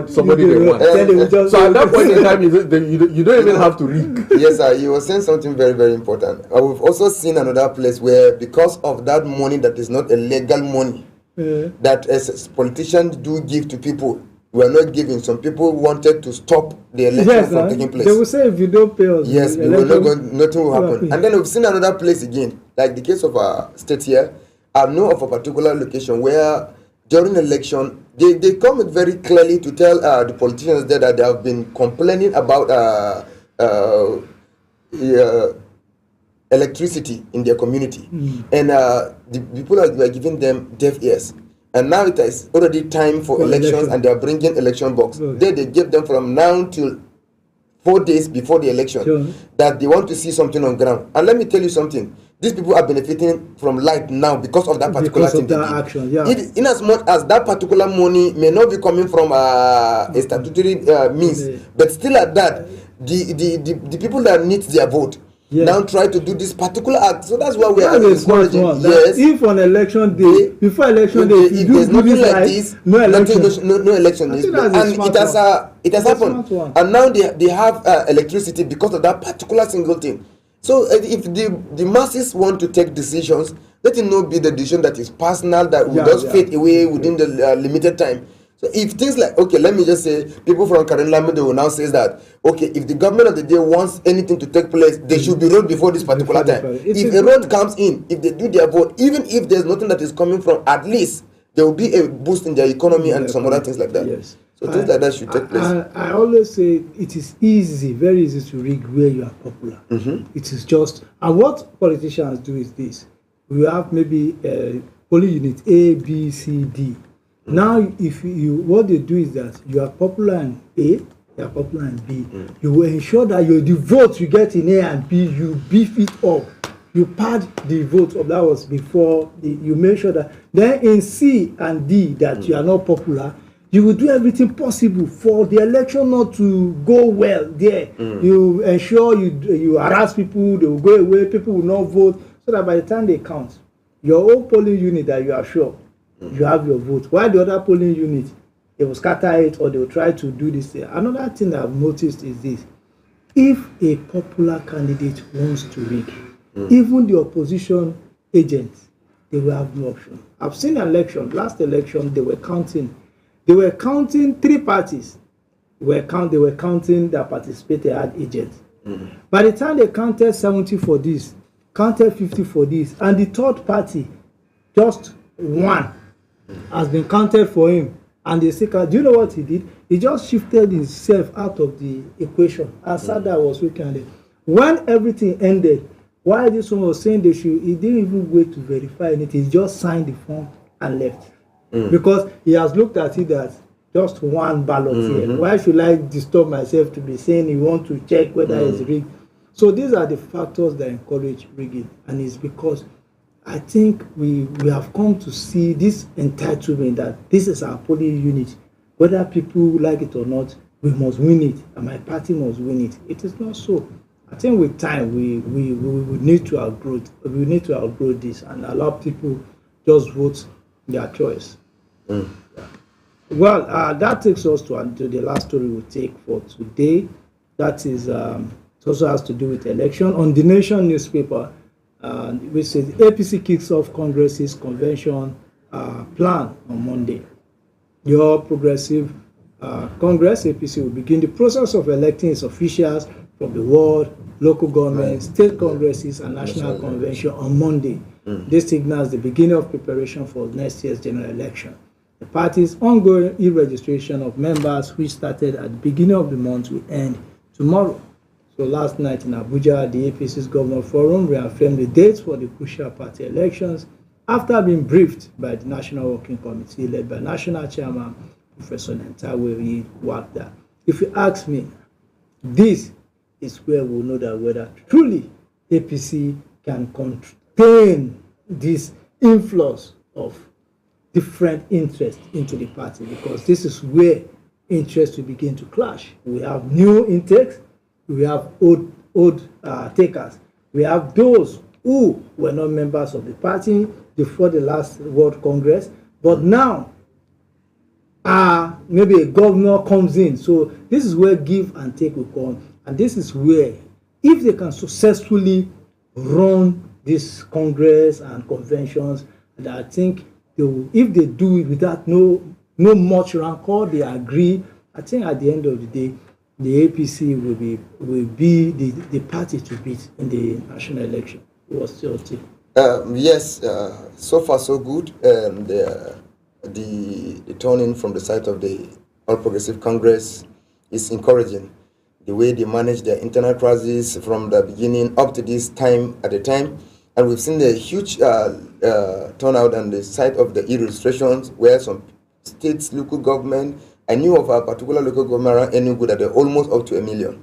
somebody they want. So at that point in time, you don't even have to rig. Yes, sir. You were saying something very, very important. We've also seen another place where, because of that money that is not a legal money, that as politicians do give to people, we are not giving. Some people wanted to stop the election from taking place. They will say, if you don't pay us, nothing will happen. And then we've seen another place again, like the case of our state here. I know of a particular location where during election, they come very clearly to tell the politicians there that they have been complaining about electricity in their community. And the people were giving them deaf ears. And now it is already time for elections, and they are bringing election box. They gave them from now till 4 days before the election that they want to see something on ground. And let me tell you something. These people are benefiting from light now because of that particular thing. In as much as that particular money may not be coming from a statutory means, but still at that, the people that need their vote now try to do this particular act. So that's why we are encouraging. Yes. If on election day, before election day, if there's nothing like this, no election is. And it has happened. And now they have electricity because of that particular single thing. So if the masses want to take decisions, let it not be the decision that is personal, that will just fade away within the limited time. So if things like, okay, let me just say, people from Karen Lame, they will now say that, okay, if the government of the day wants anything to take place, they should be road before this particular time. If a road comes in, if they do their vote, even if there's nothing that is coming from, at least there will be a boost in their economy and some other things like that. Yes. So things like that should take place. I always say it is easy, very easy to rig where you are popular. It is just, and what politicians do is this. We have maybe polling unit A, B, C, D. Now, if what they do is that you are popular in A, you are popular in B. You will ensure that the votes you get in A and B, you beef it up. You pad the votes of that was before you make sure that then in C and D that you are not popular. You will do everything possible for the election not to go well there. You ensure you harass people, they will go away, people will not vote, so that by the time they count, your own polling unit that you are sure you have your vote. While the other polling unit, they will scatter it or they will try to do this thing. Another thing that I've noticed is this. If a popular candidate wants to rig, even the opposition agents, they will have no option. I've seen last election, they were counting 3 parties. They were counting that participated had agents. By the time they counted 70 for this, counted 50 for this, and the third party, just one, has been counted for him. And they say, do you know what he did? He just shifted himself out of the equation. And Sada was looking at it. When everything ended, while this one was saying he didn't even wait to verify anything. He just signed the form and left. Because he has looked at it as just one ballot here. Why should I disturb myself to be saying you want to check whether it's rigged? So these are the factors that encourage rigging, and it's because I think we have come to see this entitlement that this is our polling unit. Whether people like it or not, we must win it, and my party must win it. It is not so. I think with time we need to outgrow this and allow people just vote their choice. Yeah. Well, that takes us to the last story we'll take for today. That is it also has to do with election. On The Nation newspaper, which says APC kicks off Congress's convention plan on Monday. Your Progressive Congress, APC, will begin the process of electing its officials from the ward, local government, state congresses, and national convention on Monday. This signals the beginning of preparation for next year's general election. The party's ongoing e-registration of members, which started at the beginning of the month, will end tomorrow. So last night in Abuja, the APC's Governor Forum reaffirmed the dates for the crucial party elections after being briefed by the National Working Committee led by National Chairman Professor Nentawe Wagda. If you ask me, this is where we'll know that whether truly APC can contain this influx of different interests into the party, because this is where interests will begin to clash. We have new intakes, we have old takers, we have those who were not members of the party before the last World Congress, but now maybe a governor comes in. So this is where give and take will come, and this is where, if they can successfully run this Congress and conventions, and I think they will, if they do it without no much rancor, they agree, I think at the end of the day, the APC will be the party to beat in the national election. What's your take? Yes, so far so good. The turning from the side of the All Progressive Congress is encouraging. The way they manage their internal crisis from the beginning up to this time at the time, and we've seen a huge turnout on the side of the e-registrations, where some states, local government, I knew of a particular local government around Enugu that they're almost up to 1 million.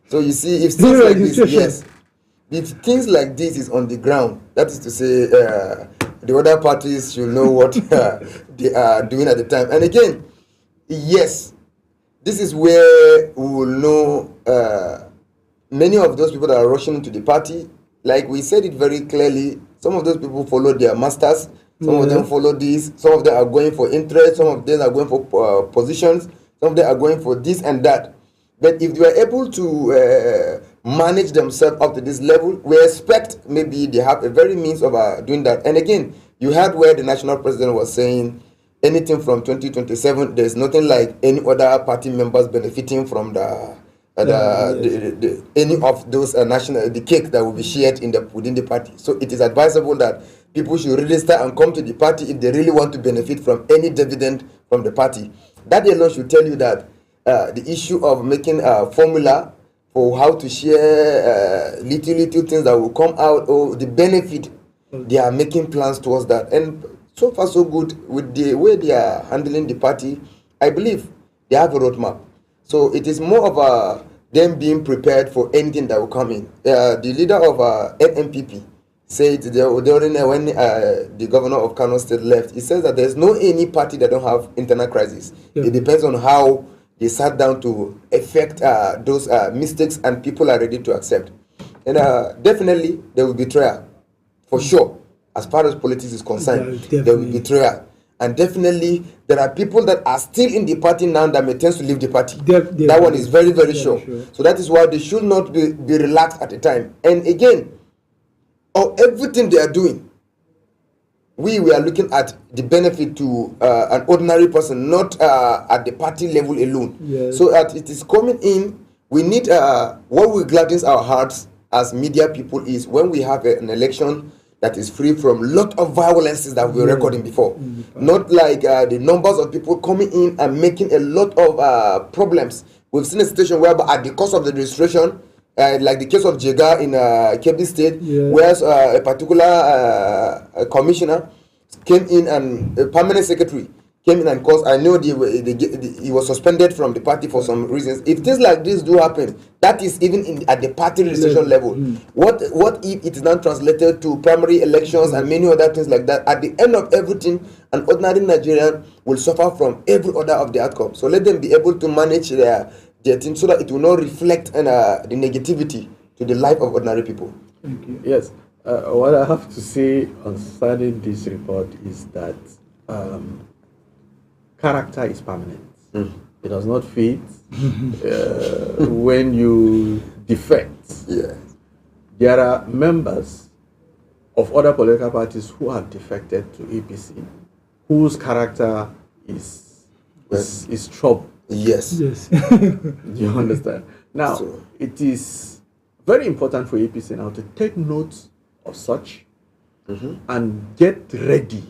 So you see, if things like this, yes, if things like this is on the ground, that is to say, the other parties should know what they are doing at the time. And again, yes, this is where we will know many of those people that are rushing into the party. Like we said it very clearly, some of those people follow their masters, some of them follow this, some of them are going for interest, some of them are going for positions, some of them are going for this and that. But if they are able to manage themselves up to this level, we expect maybe they have a very means of doing that. And again, you heard where the national president was saying anything from 2027, there's nothing like any other party members benefiting from any of those the cake that will be shared within the party. So it is advisable that people should register and come to the party if they really want to benefit from any dividend from the party. That alone should tell you that the issue of making a formula for how to share little things that will come out, or the benefit, they are making plans towards that. And so far so good with the way they are handling the party. I believe they have a roadmap. So it is more of them being prepared for anything that will come in. The leader of NNPP said during when the governor of Kano State left, he says that there's no any party that don't have internal crisis. Yeah. It depends on how they sat down to effect those mistakes, and people are ready to accept. And definitely there will be betrayal, for sure. As far as politics is concerned, there will be betrayal. And definitely there are people that are still in the party now that may tend to leave the party. That one is very, very sure. So that is why they should not be relaxed at the time. And again, everything they are doing, we are looking at the benefit to an ordinary person, not at the party level alone. Yes. So that it is coming in, we need what will gladdens our hearts as media people is when we have an election that is free from a lot of violences that we were recording before. Not like the numbers of people coming in and making a lot of problems. We've seen a situation where at the cost of the registration, like the case of Jega in Kebbi State, where a particular commissioner came in and a permanent secretary came in and caused. I know he was suspended from the party for some reasons. If things like this do happen, that is even at the party registration level. What if it is not translated to primary elections and many other things like that? At the end of everything, an ordinary Nigerian will suffer from every other of the outcome. So let them be able to manage their thing so that it will not reflect on the negativity to the life of ordinary people. Thank you. Yes. What I have to say concerning this report is that character is permanent. It does not fade when you defect. Yeah. There are members of other political parties who have defected to APC, whose character is trouble. Yes. Yes. You understand? Now, it is very important for APC now to take note of such and get ready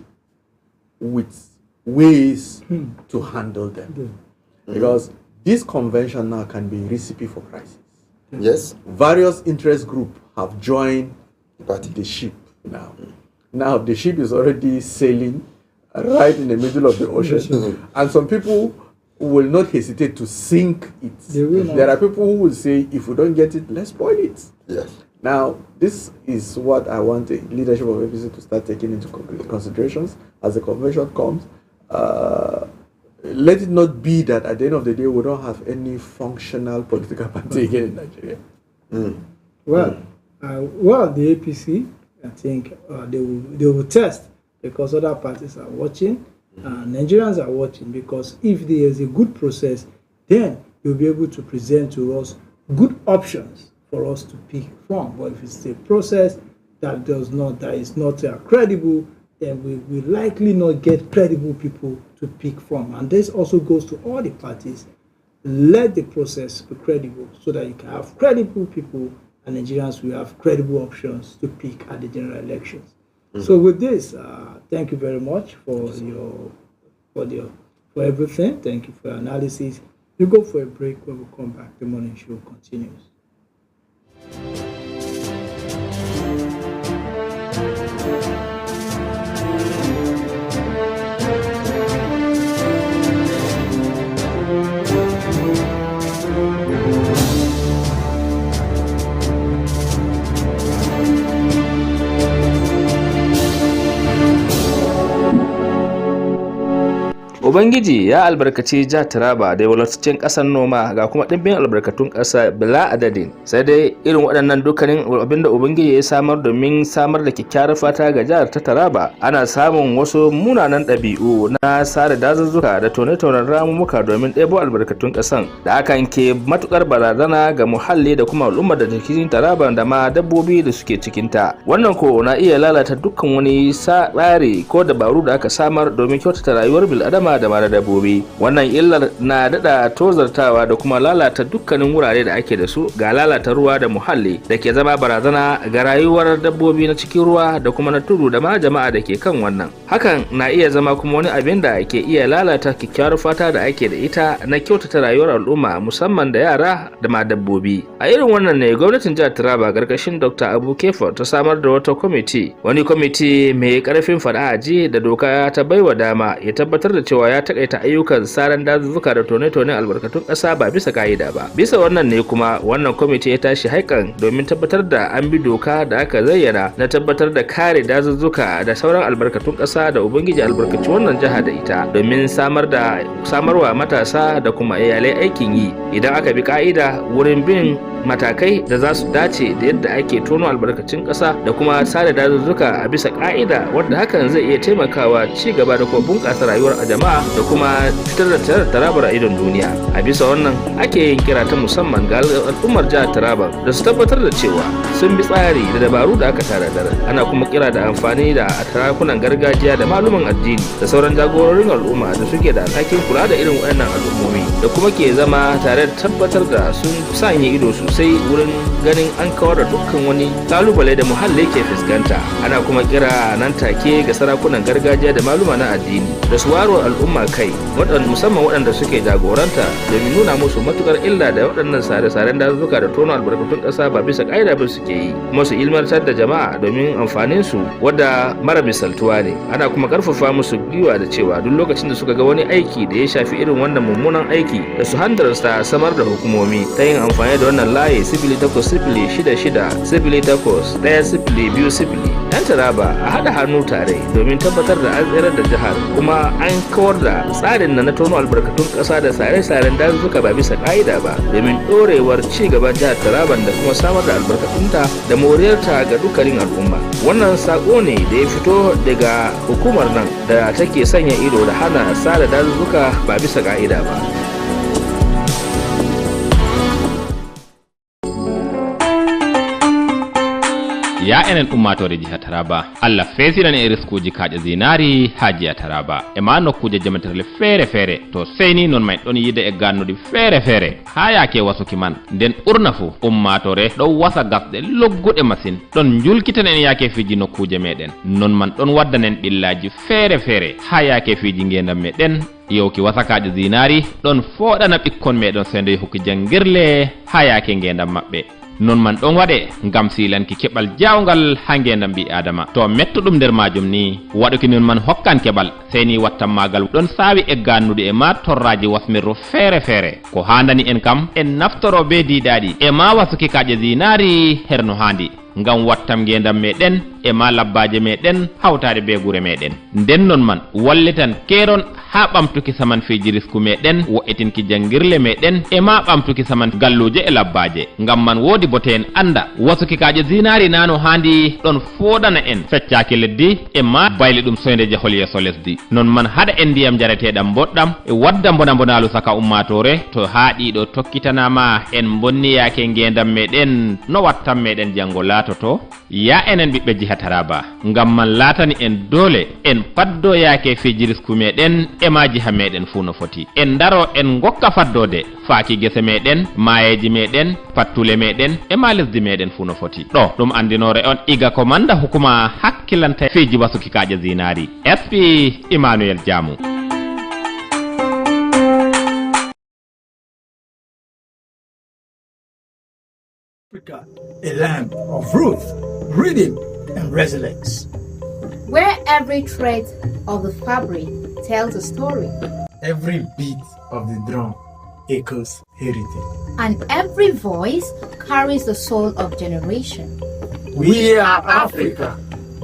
with ways to handle them. Because this convention now can be a recipe for crisis. Yes. Various interest groups have joined the ship now. Now the ship is already sailing right in the middle of the ocean. And some people will not hesitate to sink it. There are people who will say, if we don't get it, let's spoil it. Yes. Now, this is what I want the leadership of APC to start taking into considerations as the convention comes. Let it not be that at the end of the day we don't have any functional political party again in Nigeria. Well, the APC, I think they will test, because other parties are watching, Nigerians are watching, because if there is a good process, then you'll be able to present to us good options for us to pick from. But if it's a process that is not credible, then we will likely not get credible people to pick from. And this also goes to all the parties. Let the process be credible so that you can have credible people, and Nigerians will have credible options to pick at the general elections. So with this, thank you very much for everything. Thank you for your analysis. You go for a break. When we come back, the morning show continues. Ubangiji ya albarkaci jihar Taraba da wadataccen ƙasar noma ga kuma ɗimbin albarkatun ƙasa bila adadin. Sai dai irin waɗannan dukkanin abinda Ubangiji ya samar domin samar da kyakkyawar fata ga jihar ta Taraba, ana samun wasu munanan ɗabi'u na sare dazuzzuka da tone-tonen ramumuka domin ɗebo albarkatun ƙasan, da hakan ke matukar barazana ga muhalli da kuma al'ummar da cikin Taraba da ma dabbobi da suke cikinta. Wannan ko na iya lalata dukkan wani tsari ko dabaru da aka samar domin kyautata rayuwar bil'adama da mara dabbobi. Wannan illar na dada tozartawa da kuma lalata dukkanin wurare da ake da su, ga lalata ruwa da muhalli da ke zama barazana ga rayuwar dabbobi na cikin ruwa da kuma na tudu da ma jama'a da ke kan wannan. Hakan na iya zama kuma wani abin da ke iya lalata kyakkyawar fata da ake da ita na kyautata rayuwar al'umma, musamman da yara da ma dabbobi. A irin wannan ne gwamnatin jihar Taraba gargashin Dr. Abu Kefo ta samar da wata wani kwamiti mai karfin fada-aji da doka ta baiwa dama ya tabbatar da cewa ya takaita ayyukan saran dazuzzuka da tone-tone albarkatun ƙasa ba bisa ka'ida ba. Bisa wannan ne kuma wannan kwamiti ya tashi haikan domin tabbatar da an bi doka da aka zayyana na tabbatar da kare dazuzzuka da sauran albarkatun ƙasa da ubangiji albarkaci wannan jiha da ita, domin samarwa matasa da kuma iyalai aikin yi. Idan aka bi ka'ida wurin bin matakai da za su dace da yadda ake tono albarkacin ƙasa da kuma sare dazuzzuka a bisa ka'ida, wanda hakan zai iya taimakawa ci gaba da kuma bunƙasa rayuwar jama'a da kuma fitar da Taraba a idon duniya. A bisa wannan ake yin kira ta musamman ga al'ummar jihar Taraba da su tabbatar da cewa sun bi tsari da dabaru da aka tanadar. Ana kuma kira da amfani da sarakunan gargajiya da maluman addini da sauran jagororin al'umma da suke da alhakin kula da irin waɗannan al'ummomi da kuma ke zama tare da tabbatar da sun sanya ido sosai sosai wurin ganin an kawar da dukkan wani kalubale da muhalli ke fuskanta. Ana kuma kira nan take ga sarakunan gargajiya da maluma na addini da su waro al'umma kai, musamman waɗanda suke jagoranta, domin nuna musu matukar illa da waɗannan sare-saren dazuzzuka da tono albarkatun ƙasa ba bisa ƙa'ida ba suke yi, kuma su ilmantar da jama'a domin amfanin su wadda mara misaltuwa ne. Ana kuma karfafa musu gwiwa da cewa duk lokacin da suka ga wani aiki da ya shafi irin wannan mummunan aiki da su handarsa samar da hukumomi ta yin amfani da wannan layi 0866-8-102. 'Yan Taraba a haɗa hannu tare domin tabbatar da an tsirar da jihar kuma an kawar da tsarin na tono albarkatun ƙasa da sare-saren dazuzzuka ba bisa ƙa'ida ba, domin ɗorewar ci gaban jihar Taraban da kuma samar da albarkatunta da moriyarta ga dukkanin al'umma. Wannan sako ne da ya fito daga hukumar nan da take sanya ido da hana sare dazuzzuka ba bisa ƙa'ida ba. ya enen ummatore jiha Taraba Allah fesiran e riskuji kaaje zinari ha jiha Taraba e ma nokkuje jamatirle feere feere to seyni non may ɗon yide e gannudi feere feere ha yaake wasuki man nden ɓurna fu ummatore ɗon wasa gasɗe logguɗe masin ɗon julkitanen yaake fiji nokkuje meɗen non man ɗon waddanen ɓillaji feere feere ha yaake fiji ngendam meɗen yewki wasakaji zinari ɗon foɗana ɓikkon meɗen sende hokki jangirle ha yaake ngendam maɓɓe non man ɗon waɗe ngam silanki keɓal jawgal ha ngendam ɓi adama to mettuɗum nder majum ni waɗuki non man hokkan keɓal seyni wattan magal ɗon sawi e gannude e ma torraji wasmirro feere feere ko handani en kam en naftoro be diɗaɗi e ma wasuki kaƴe zinari herno handi ngam wattam ngendam meɗen e ma labbaje meɗen hawtade be gure meɗen nden non man wallitan keron ha ɓamtuki saman fiji risku meɗen wo'itinki jangirle meɗen e ma ɓamtuki saman galluje e labbaje ngam man wodi bote en anda wasuki kaƴe zinari nano handi ɗon foɗana en feccaki leddi e ma bayli ɗum soyde jahol yeso lesdi non man haɗa en ndiyam jareteɗam boɗɗam e wadda bonabonalu saka ummatore to haaɗiɗo tokkitanama en bonniyake ngendam meɗen no wattam meɗen janggo latoto ya enen ɓiɓɓe jiha Taraba ngam man latani en dole en paddoyake fiji risku meɗen e ma jiha meɗen fu no foti en daro en gokka faddode faaki gese meɗen mayeji meɗen pattule meɗen e ma lesdi meɗen fu no foti ɗo ɗum andinore on iga ko manda hukuma hakkilanta fiji wasuki kaƴe zinari SP Emmanuel Jamu. Africa, a land of roots, rhythm, and resilience. Where every thread of the fabric tells a story. Every beat of the drum echoes heritage. And every voice carries the soul of generation. We are Africa,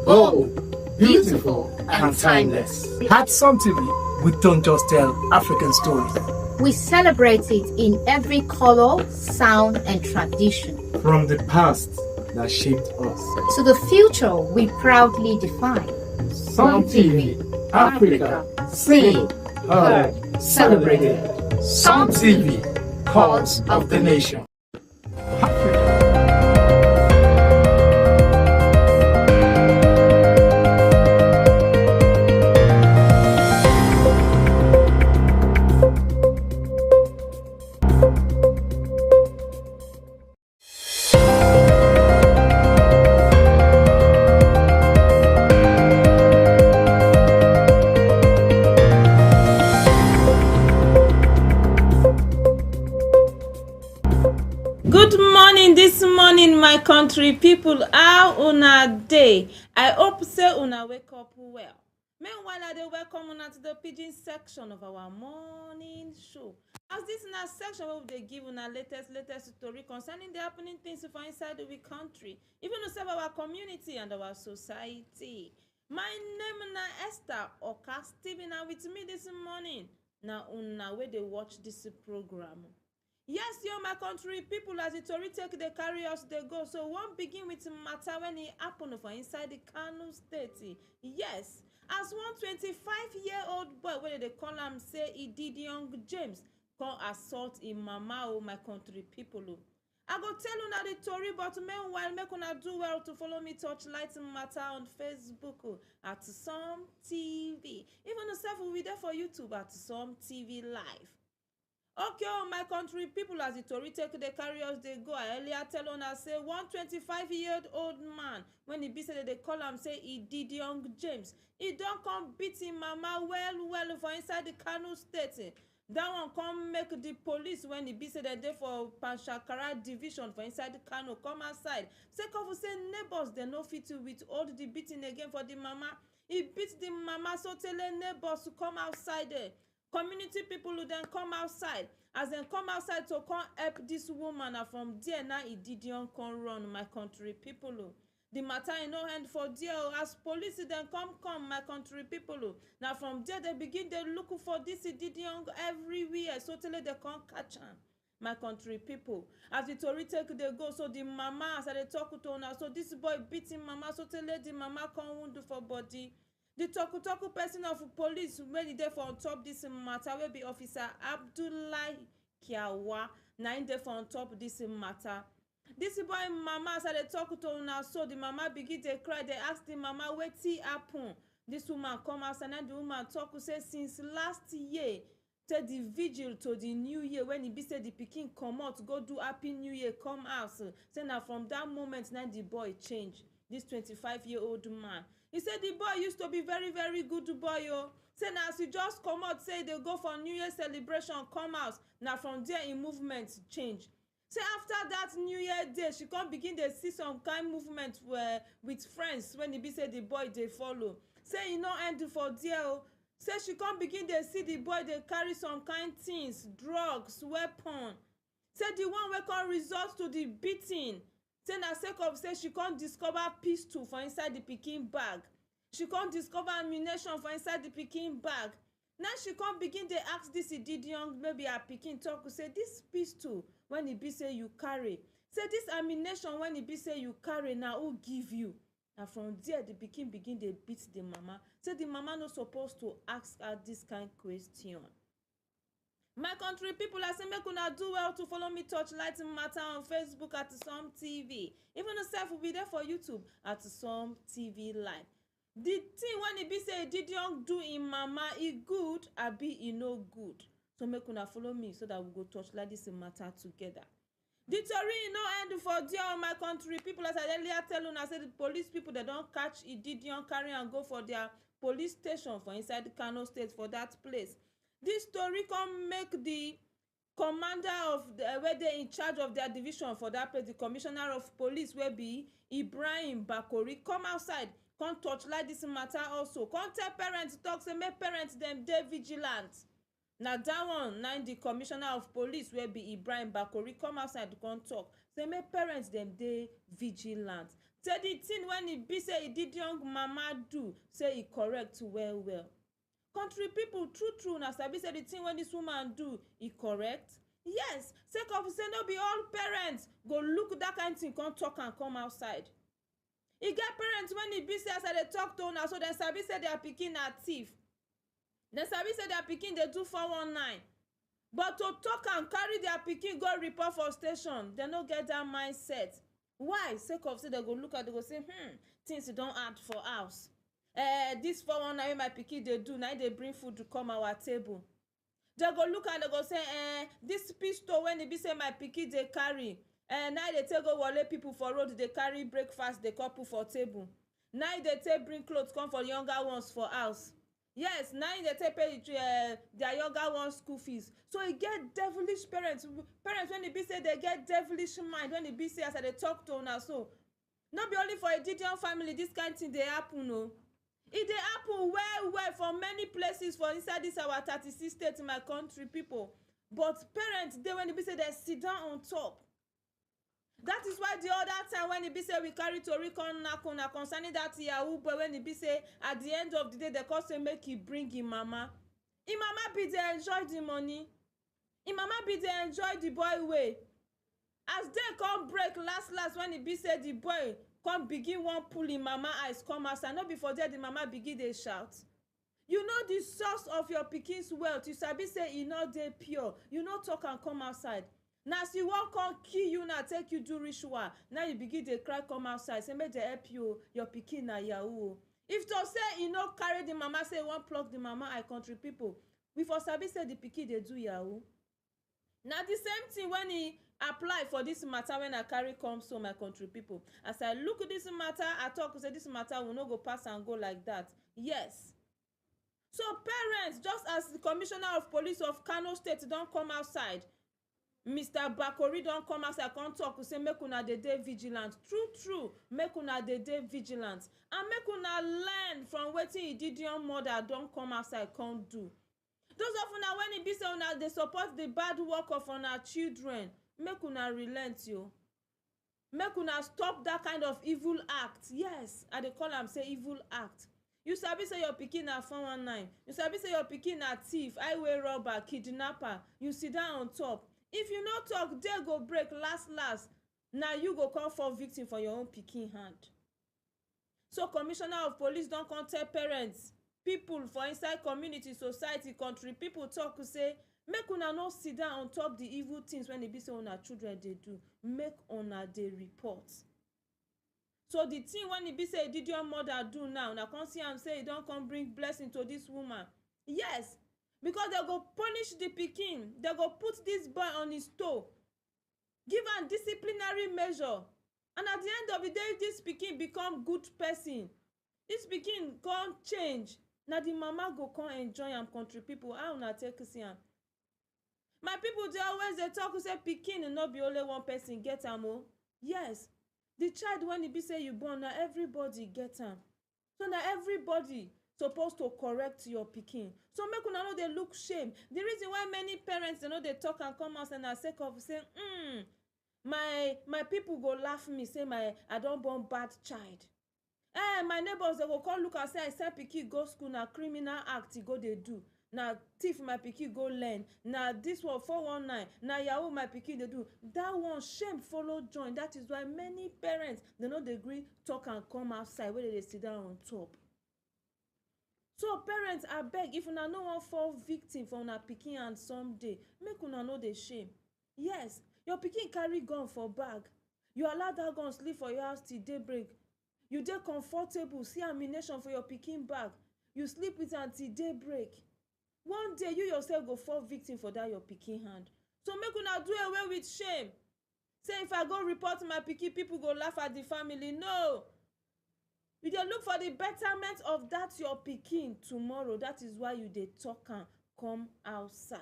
bold, beautiful, and timeless. At Some TV, we don't just tell African stories. We celebrate it in every color, sound, and tradition. From the past that shaped us to the future we proudly define. Some TV, Africa, seen, heard, celebrated. Some TV, cause of the nation. My country people, how una day? I hope say una wake up well. Meanwhile, I dey welcome una to the pidgin section of our morning show. As this na section where we dey give una latest story concerning the happening things for inside the country, even to serve our community and our society. My name na Esther Oka Stephen, and with me this morning na una wey dey watch this program. Yes, yo, my country people, as the tori take they carry us, they go. So one begin with matter when it happened for inside the Kano State. Yes, as one 25-year-old boy, when they call him, say he did young James, come assault in mama, my country people. I go tell una the story, but meanwhile, make una do well to follow me Touchlight Matter on Facebook at Some TV. Even yourself will be there for YouTube at Some TV Live. Okay, oh my country people, as the tori take dey carry us dey go, I earlier tell una say one 25-year-old man, when e be say they call am say e did young James, e don come beat him mama well for inside the Kano state. That one come make the police, when e be say dem dey for Panshakara division for inside Kano, come outside. Sake of say neighbors dem no fit withhold the beating again for the mama. E beat the mama so tell neighbors to come outside there. Community people who then come outside. As dem come outside to come help this woman, and from there now e did come run, my country people. The matter e no end for there. As police then come my country people. Now from there they begin dey look for this Gideon everywhere, so till they come catch am, my country people. As the tori take dey go, so the mama, as I dey talk to una, so this boy beating mama so till the mama come wound for body. The talku person of police when e dey for on top this matter will be Officer Abdullahi Kiawa. Na im dey for on top this matter. This boy mama, as I dey talk to una, so the mama begin dey cry. They ask the mama wetin happen. This woman come outside and the woman talk say since last year to the vigil to the new year, when e be say the pikin comot go do happy new year come house, say na from that moment now the boy change. This 25-year-old man, he said the boy used to be very good boy. Oh, say now as he just come out, say they go for New Year celebration, come out. Now from there in movement change. Say after that New Year day, she come begin to see some kind movement with friends when he be say the boy they follow. Say e no end for there. Oh, say she come begin to see the boy they carry some kind things, drugs, weapon. Say the one wey come result to the beating. Say na sake of say she can't discover pistol for inside the pikin bag. She can't discover ammunition for inside the pikin bag. Now she can't begin to ask this Gideon, maybe her pikin talk, say this pistol when e be say you carry. Say this ammunition when e be say you carry, now who give you? And from there the pikin begin to beat the mama. Say the mama no supposed to ask her this kind question. My country people, I say make una do well to follow me Torchlight Matter on Facebook at Some TV. Even yourself will be there for YouTube at Some TV Live. The thing when e be say Gideon do in mama, e good, abi e no good. So make una follow me so that we go torchlight this matter together. The tori e no end for there, my country people. As I earlier tell una, say the police people they don't catch Gideon carry and go for their police station for inside the Kano state for that place. This story come make the commander of the where they in charge of their division for that place, the commissioner of police will be Ibrahim Bakori, come outside, come torchlight this matter also. Come tell parents, talk say make parents them dey vigilant. Now that one, now the commissioner of police will be Ibrahim Bakori come outside to come talk. Say make parents them dey vigilant. Say the thing when he be say he did young mama do, say he correct well. Country people, true na sabi say the thing when this woman do e correct. Yes, sake of say no be all parents go look that kind thing come talk and come outside. E get parents when e be say as I dey talk to una, so dem sabi say their pikin na thief. Dem sabi say their pikin dey do 419. But to talk and carry their pikin go report for station, dem no get that mindset. Why? Sake of say they go look at, they go say things don hard for house. This 419 my pikin dey do, now they bring food to come our table. They go look and they go say this pistol when e be say my pikin dey carry, now they take go wale people for road, they carry breakfast, they couple for table. Now they take bring clothes come for younger ones for house. Yes, now they take pay their younger ones school fees. So e get devilish parents when e be say they get devilish mind, when e be say as I dey talk to una, so not be only for a Gideon family this kind thing dey happen. No, e dey happen well for many places for inside this our 36 states in my country people. But parents dey when e be say they sit down on top. That is why the other time when e be say we carry tori come knack una concerning that yahoo boy, when e be say at the end of the day they come say make e bring him mama. Him mama be dey enjoy the money. Him mama be dey enjoy the boy way. As day come break last when e be say the boy come begin wan pull him mama eyes come outside, no be for there the mama begin dey shout. You know the source of your pikin's wealth, you sabi say e no dey pure, you no talk and come outside. Now as you wan come kill you, now take you do ritual, now you begin dey cry come outside, say make dey help you, your pikin na yahoo. If to say e no carry the mama, say e wan pluck the mama eye, country people, we for sabi say the pikin dey do yahoo. na the same thing when he apply for this matter when I carry come so my country people. As I look at this matter, I talk say this matter will not go pass and go like that. Yes. So parents, just as the commissioner of police of Kano State don't come outside, Mr. Bakori don't come outside, come talk, say make una dey vigilant. True, make una dey vigilant. And make una learn from wetin Ididion mother don't come outside, come do. Those of una when e be say una dey support the bad work of una children, make una relent yo. Make una stop that kind of evil act. Yes, I dey call am say evil act. You sabi say your pikin na 419. You sabi say your pikin na thief, highway robber, kidnapper. You sit down on top. If you no talk, day go break last. Now you go come for victim for your own pikin hand. So commissioner of police don come tell parents, people for inside community, society, country, people talk say, make una no sit down on top the evil things when e be say una children dey do. Make una dey report. So the thing when e be say Ididion mother do now, una come see am say e don come bring blessing to this woman. Yes, because they go punish the pikin. They go put this boy on his toe. Give am disciplinary measure. And at the end of the day, this pikin become good person. This pikin come change. Na the mama go come enjoy am, country people. How una take see am? My people dey always dey talk say pikin no be only one person get am o. Yes, the child when e be say you born, na everybody get am. So na everybody supposed to correct your pikin. So make una no dey look shame. The reason why many parents dey no dey talk and come out and na sake of say my people go laugh me say I don born bad child. My neighbors they go come look and say I send pikin go school, na criminal act e go dey do. Na thief my pikin go learn. Na this one 419. Na yahoo my pikin dey do. That one shame follow join. That is why many parents they no dey gree talk and come outside where they sit down on top. So parents, abeg, if una no wan fall victim for una pikin and someday, make una no dey shame. Yes, your pikin carry gun for bag. You allow that gun sleep for your house till daybreak. You dey comfortable, see ammunition for your pikin bag. You sleep with am till daybreak. One day you yourself go fall victim for that your pikin hand. So make una do away with shame. Say if I go report my pikin, people go laugh at the family. No. You dey look for the betterment of that your pikin tomorrow. That is why you dey talk am come outside.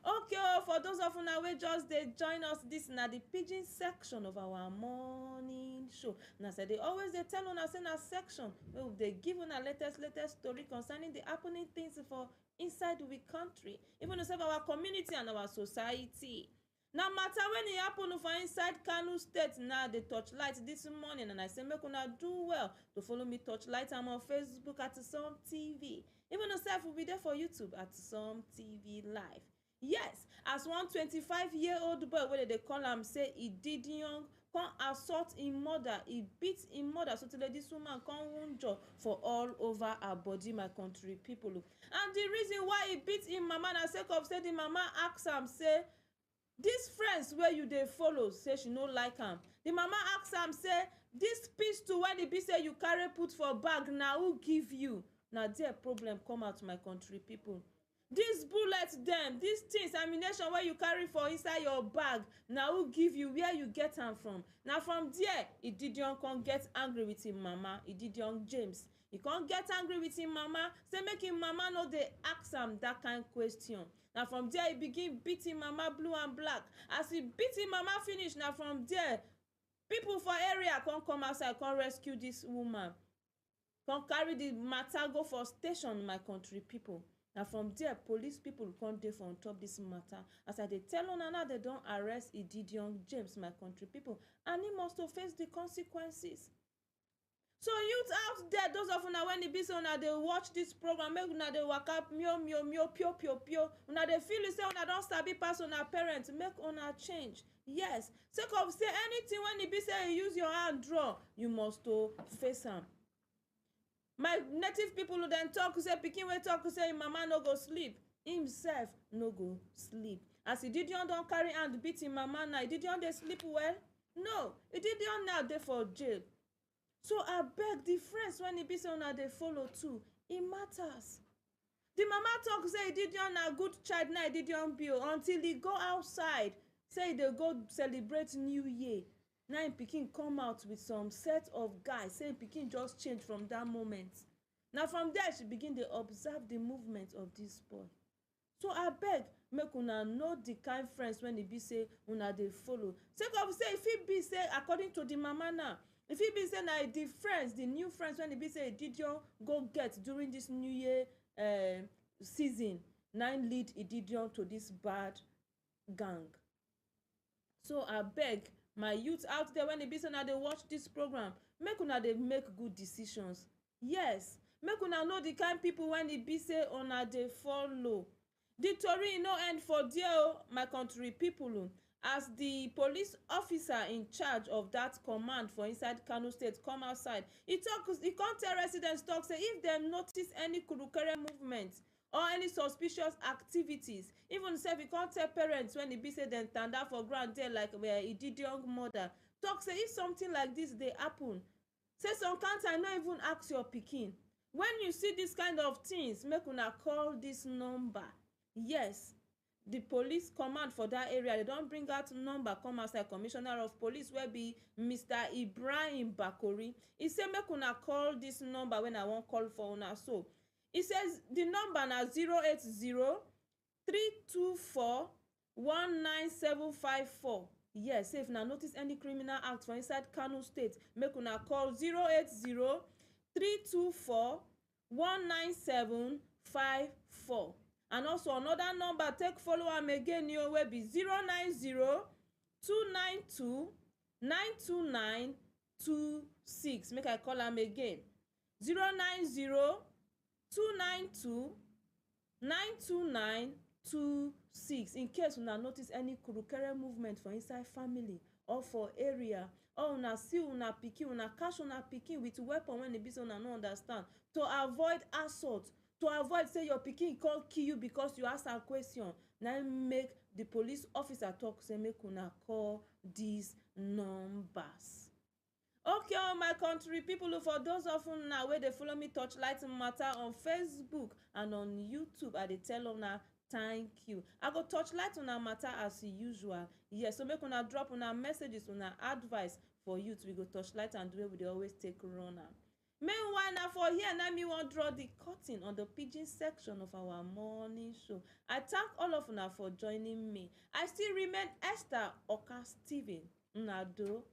Okay, for those of una wey just dey join us, this na the pidgin section of our morning show. Na say they always dey tell una say na section wey we dey give una latest story concerning the happening things for inside we country, even for our community and our society. Na matter when e happen for inside Kano State now dey touchlight this morning, and I say make una do well to follow me touchlight am on Facebook at Some TV. Even yourself will be there for YouTube at Some TV Live. Yes, as one 25-year-old boy wey they call am say Ididion come assault im mother, he beat im mother so till this woman come wunjure for all over her body, my country people. And the reason why he beat im mama na sake of say the mama ask am say, this friends where you dey follow say she no like am. The mama ask am say, this pistol when e be say you carry put for bag, na who give you? Na there problem come out, my country people. This bullet dem, these things, ammunition where you carry for inside your bag, na who give you? Where you get am from? Now from there, Ididion come get angry with him mama, Ididion James. He can't get angry with him mama, say make him mama no dey ask am that kind question. Now from there, he begin beat him mama blue and black. As he beat him mama finish, now from there, people for area come outside, come rescue this woman. Come carry the matter go for station, my country people. Now from there, police people come dey for on top this matter. As I dey tell una now, they don't arrest Ididion James, my country people, and he must to face the consequences. So youth out there, those of una when e be say una dey watch this program, make una dey waka mio pio. Una dey feel say una don sabi pass una parents, make una change. Yes, sake of say anything when e be say you use your hand draw, you must to face am. My native people who then talk say pikin wey talk say mama no go sleep, himself no go sleep. As Ididion don carry hand beat him mama now, Ididion dey sleep well? No, Ididion now dey for jail. So I beg the friends when e be say una dey follow too, it matters. The mama talk say Gideon na good child na Gideon bill until he go outside say they go celebrate New Year. Now him pikin come out with some set of guys say pikin just change from that moment. Now from there she begin to observe the movement of this boy. So abeg make una know the kind friends when e be say una dey follow. Sake of say if it be say according to the mama now, if it be say na the friends, the new friends when e be say Gideon go get during this New Year season, na lead Gideon to this bad gang. So abeg my youth out there when e be say na dey watch this program, make una dey make good decisions. Yes, make una know the kind people when e be say una dey follow. The tori no end for there, my country people. As the police officer in charge of that command for inside Kano State come outside, he come tell residents talk say if dem notice any kurukere movement or any suspicious activities, even sef he come tell parents when e be say dem tanda for ground there like where e did young mother, talk say if something like this dey happen, say some kind time no even ask your pikin. When you see this kind of things, make una call this number. Yes, the police command for that area, they don bring out number come outside. Commissioner of police wey be Mr. Ibrahim Bakori, he say make una call this number when I wan call for una. So he says the number na 080-324-19754. Yes, if una notice any criminal act for inside Kano State, make una call 080-324-19754. And also another number take follow am again wey be 090-292-92926. Make I call am again 090-292-92926 in case una notice any kurukere movement for inside family or for area, or una see una pikin, una catch una pikin with weapon when e be say una no understand, to avoid assault, to avoid say your pikin come kill you because you ask am question. Now make the police officer talk say make una call these numbers. Okay, my country people, for those of una wey dey follow me Torchlight Matter on Facebook and on YouTube, I dey tell una thank you. I go torchlight una matter as usual. Yes, so make una drop una messages, una advice for youth. We go torchlight and do it. We dey always take run am. Meanwhile, now for here, now me wan draw the curtain on the pidgin section of our morning show. I thank all of una for joining me. I still remain Esther Oka Stephen. Una do.